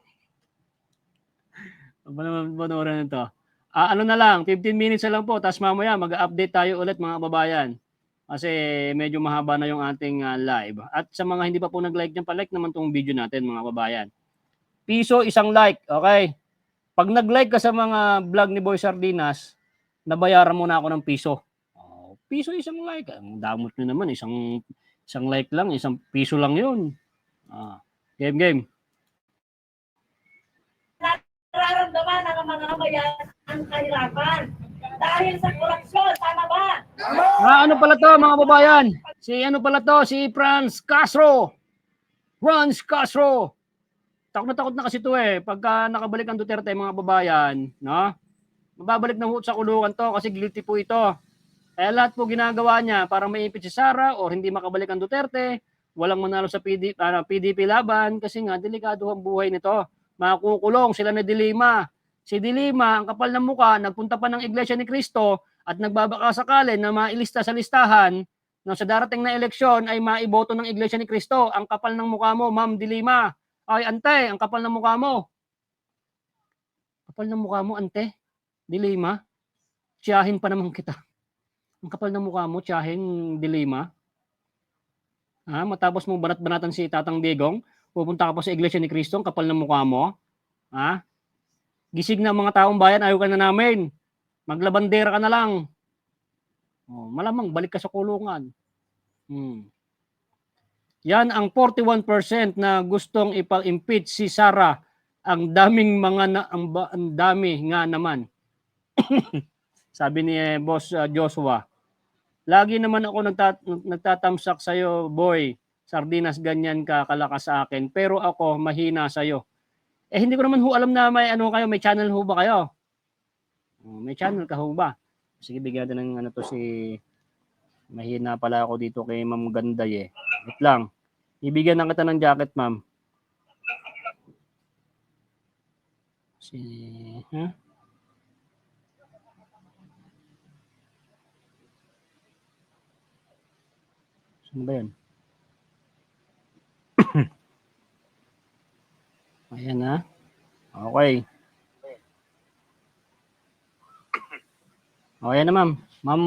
Panoorin nito. Ano na lang, 15 minutes na lang po, tapos mamaya mag-update tayo ulit mga kababayan. Kasi medyo mahaba na yung ating live. At sa mga hindi pa po nag-like dyan, pa-like naman tong video natin mga kababayan. Piso, isang like, okay? Pag nag-like ka sa mga vlog ni Boy Sardinas, nabayaran mo na ako ng piso. Piso, isang like. Ang damot nyo naman, isang like lang, isang piso lang yun. Game. Nararamdaman ng mga bayan ang kahirapan dahil sa korupsyon, tama ba? Ano pala to mga babayan? Si Franz Castro. Takot na kasi to eh. Pagka nakabalik ang Duterte mga babayan, no? Mababalik na sa kulungan to kasi guilty po ito. Kaya lahat po ginagawa niya para maipit si Sara o hindi makabalik ang Duterte, walang manalo sa PDP laban kasi nga delikado ang buhay nito. Makukulong sila na Dilima. Si Dilima, ang kapal ng muka, nagpunta pa ng Iglesia ni Cristo at nagbabaka sakali na mailista sa listahan na sa darating na eleksyon ay maiboto ng Iglesia ni Cristo. Ang kapal ng muka mo, Ma'am Dilima. Ay, ante, ang kapal ng mukha mo. Kapal ng mukha mo, ante. Dilima. Tiyahin pa naman kita. Ang kapal ng mukha mo, tiyahin, Dilima. Matapos mo banat-banatan si Tatang Digong, pupunta ka pa sa Iglesia ni Cristo, ang kapal ng mukha mo. Gisig na mga taong bayan, ayaw ka na namin. Maglabandera ka na lang. Malamang, balik ka sa kulungan. Yan ang 41% na gustong ipa-impeach si Sara. Ang daming ang dami nga naman. Sabi ni Boss Joshua. Lagi naman ako nagtatamsak sa'yo, boy. Sardinas, ganyan ka kalakas sa akin. Pero ako, mahina sa'yo. Hindi ko naman alam na may may channel ho ba kayo? May channel ka ho ba? Sige, bigyan natin ng si... Mahina pala ako dito kay Ma'am Ganday eh. Wait lang. Ibigyan na kita ng jacket, ma'am. Saan ba yun? Ayan na. Okay. Ayan na, ma'am. Ma'am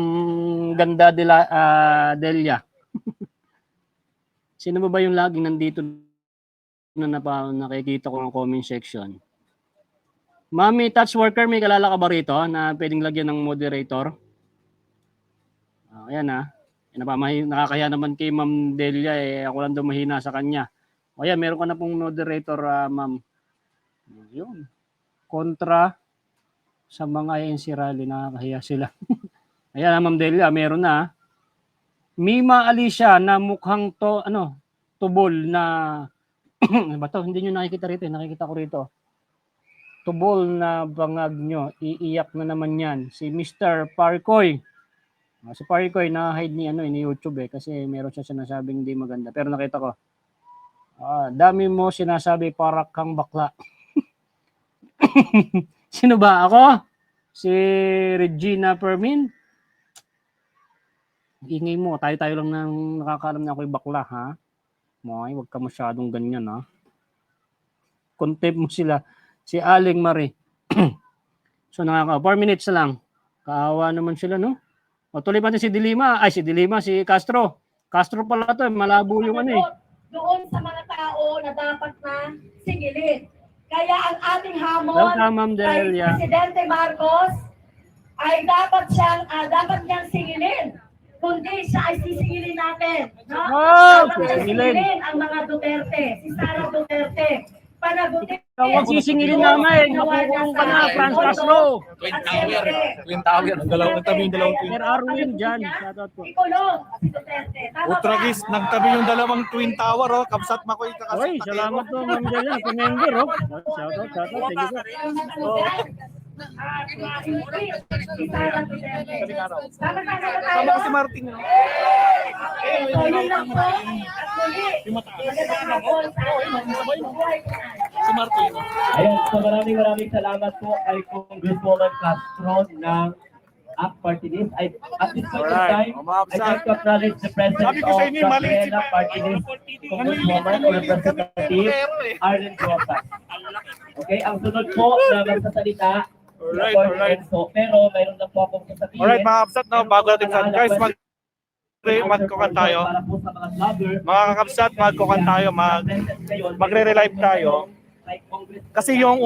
Ganda Delia. Sino ba yung laging nandito na nakikita ko ng comment section? Mami, touch worker, may kalala ka ba rito na pwedeng lagyan ng moderator? Ayan na. Nakakaya naman kay Ma'am Delia eh. Ako lang daw mahina sa kanya. Ayan, meron ka na pong moderator, ma'am. Yun. Kontra sa mga ANC rally, nakakahiya sila. Ayan, Ma'am Delia, meron na. Mima Alicia na mukhang tubol na ba to? Hindi nyo nakikita rito, nakikita ko rito. Tubol na bangag nyo, iiyak na naman yan. Si Mr. Parkoy. Si Parkoy na hide ni YouTube kasi meron siya sinasabing hindi maganda. Pero nakita ko. Dami mo sinasabi para kang bakla. Sino ba ako? Si Regina Permin. Ingay mo, tayo lang nang nakakaalam na ako'y bakla, ha? Wag ka masyadong ganyan, ha? Contempt mo sila. Si Aling Marie. So, 4 minutes na lang. Kaawa naman sila, no? Tuloy pa si Dilima. Si Castro. Castro pala to, malabo yung Doon sa mga tao na dapat na sigilin. Kaya ang ating hamon Welcome, Ma'am kay Delia. Presidente Marcos, ay dapat niyang singilin. Kundi siya ay sisingilin natin. No? Dapat niya singilin ang mga Duterte. Si Sara Duterte. Panagutin. Huwag sisingilin namin. Makukulong ka na, Franz Castro. Twin Tower. Dalawang tabi yung dalawang Sir Arwin dyan. Shoutout po. Ikulong si Duterte. Tama ba? Utragis, nagtabi yung dalawang Twin Tower, oh. Kapsat Makoy kakasat. Oy, salamat po, Ma'am Jella. Kumember, oh. Shoutout. Thank you po. Sama ko si Martin. No? Si Martin. Ayan, so maraming salamat po kay Congresswoman Castro ng ACT Party List. At this point in time, I'd like to acknowledge the presence Sabi ko of sa inyo, mali si Gabriela Party List Congresswoman or Representative Arlen Rojas. Okay, ang sunod po na magsasalita, Alright. So, pero mayroon na po akong sasabihin. Alright, mga kapsat, no, bago natin saan. Guys, magkukan tayo. Para po sa mga vlogger, Mga kakapsat, magkukan tayo. Magre-relive tayo. Kasi yung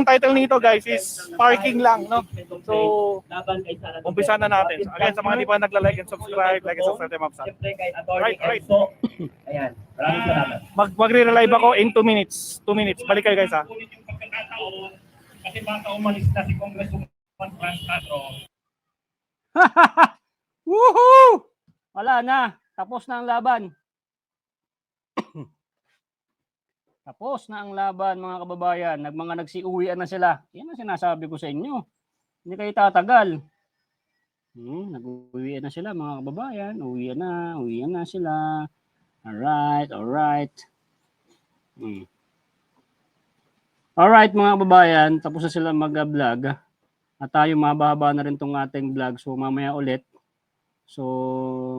title nito, guys, is parking lang, no? So, umpisa na natin. Again, sa mga di pa nagla-like and subscribe, like and subscribe, mga kapsat. siyempre kay Atty. Right. Enzo. Ayan, maraming salamat. Magre-relive ako in 2 minutes. 2 minutes. Balik kayo, guys, ha? Kasi baka umalis na si Congresswoman Franz Castro. Woohoo! Wala na. Tapos na ang laban. Tapos na ang laban, mga kababayan. Mga nagsiuwian na sila. Yan ang sinasabi ko sa inyo. Hindi kayo tatagal. Nag-uwian na sila, mga kababayan. Uwian na sila. Alright. Alright, mga kababayan. Tapos na sila mag-vlog. At tayo, mahaba na rin tong ating vlog. So, mamaya ulit. So,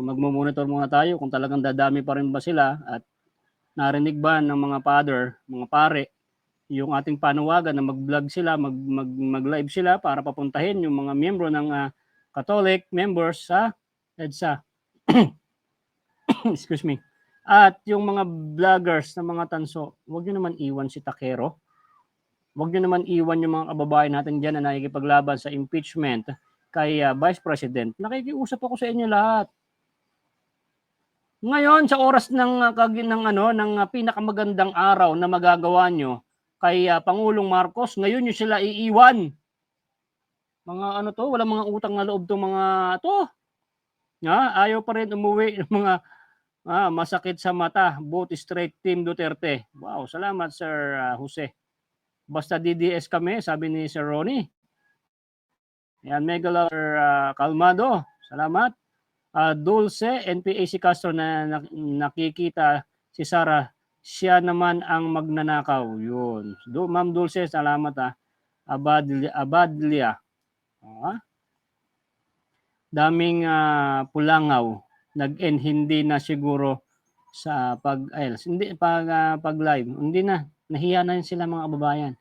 magmo-monitor muna tayo kung talagang dadami pa rin ba sila at narinig ba ng mga mga pare, yung ating panawagan na mag-vlog sila, mag-live sila para papuntahin yung mga miyembro ng Catholic members sa EDSA. Excuse me. At yung mga vloggers na mga tanso, huwag nyo naman iwan si Takero. Huwag nyo naman iwan yung mga kababayan natin dyan na nakikipaglaban sa impeachment kay Vice President. Nakikiusap ako sa inyo lahat. Ngayon sa oras ng pinakamagandang araw na magagawa nyo kay Pangulong Marcos, ngayon nyo sila iiwan. Mga walang mga utang na loob tong mga to. Ayaw pa rin umuwi ng mga masakit sa mata, both straight team Duterte. Wow, salamat Sir Jose. Basta DDS kami, sabi ni Sir Ronnie. Yan, Megalo Calmado, salamat. Dulce, NPA si Castro na nakikita si Sara, siya naman ang magnanakaw. Yun. Ma'am Dulce, salamat Abadlia. Daming pulangaw. Nag-end hindi na siguro sa pag-live. Hindi na. Nahiya na sila mga kababayan.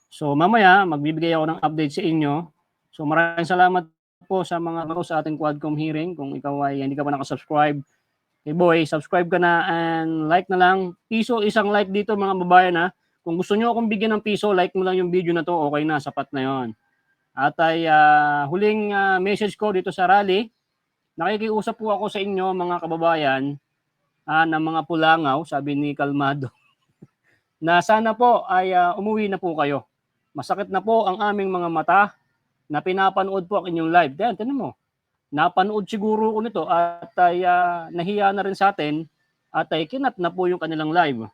So mamaya, magbibigay ako ng update sa inyo. So maraming salamat po sa mga sa ating Quadcom hearing. Kung ikaw ay hindi ka pa nakasubscribe, boy, subscribe ka na and like na lang. Piso, isang like dito mga babayan . Kung gusto nyo akong bigyan ng piso, like mo lang yung video na to, okay na, sapat na yon. At ay huling message ko dito sa rally, nakikiusap po ako sa inyo mga kababayan ng mga pulangaw, sabi ni Calmado, na sana po ay umuwi na po kayo. Masakit na po ang aming mga mata na pinapanood po ang inyong live. Tinan mo, napanood siguro ko nito at ay nahiya na rin sa atin at ay kinat na po yung kanilang live.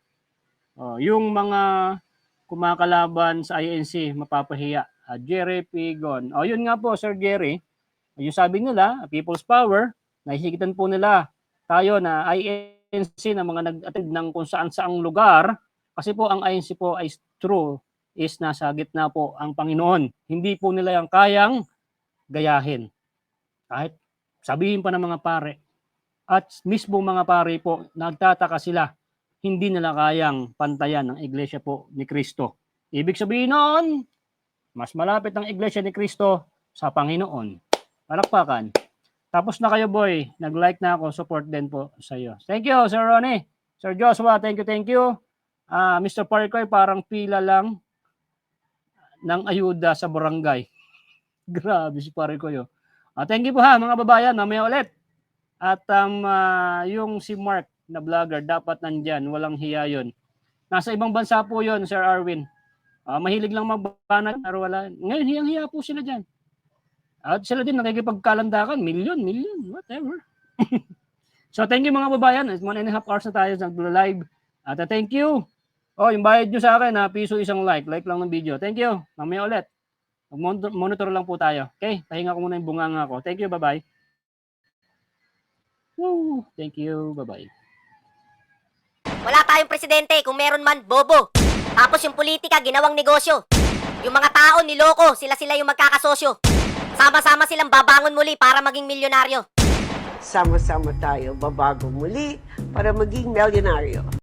Yung mga kumakalaban sa INC, mapapahiya. Jerry Pigon. Yun nga po, Sir Jerry. Yung sabi nila, People's Power, nahihigitan po nila tayo na INC na mga nag-attend ng kung saan-saang lugar. Kasi po ang INC po ay true is nasa gitna po ang Panginoon. Hindi po nila yung kayang gayahin. Kahit sabihin pa ng mga pare. At mismo mga pare po, nagtataka sila. Hindi nila kayang pantayan ng Iglesia po ni Kristo. Ibig sabihin noon, mas malapit ang Iglesia ni Kristo sa Panginoon. Palakpakan. Tapos na kayo boy. Nag-like na ako. Support din po sa iyo. Thank you Sir Ronnie. Sir Joshua, thank you. Mr. Parkoy, parang pila lang ng ayuda sa barangay. Grabe si pare ko yun. Thank you po ha mga babayan, mamaya ulit. At yung si Mark na vlogger dapat nandyan, walang hiya yun. Nasa ibang bansa po yun, Sir Arwin. Mahilig lang magbanat, pero wala. Ngayon, hiyang-hiya po sila dyan. At sila din nakikipagkalandakan, milyon, whatever. So thank you mga babayan. 1.5 hours na tayo nag-live. At thank you. Yung bayad nyo sa akin, piso isang like. Like lang ng video. Thank you. Mamaya ulit. Monitor lang po tayo. Okay? Pahinga ko muna yung bunganga ko. Thank you. Bye-bye. Woo. Thank you. Bye-bye. Wala tayong presidente, kung meron man, bobo. Tapos yung politika, ginawang negosyo. Yung mga tao, niloko, sila yung magkakasosyo. Sama-sama silang babangon muli para maging milyonaryo. Sama-sama tayo babago muli para maging milyonaryo.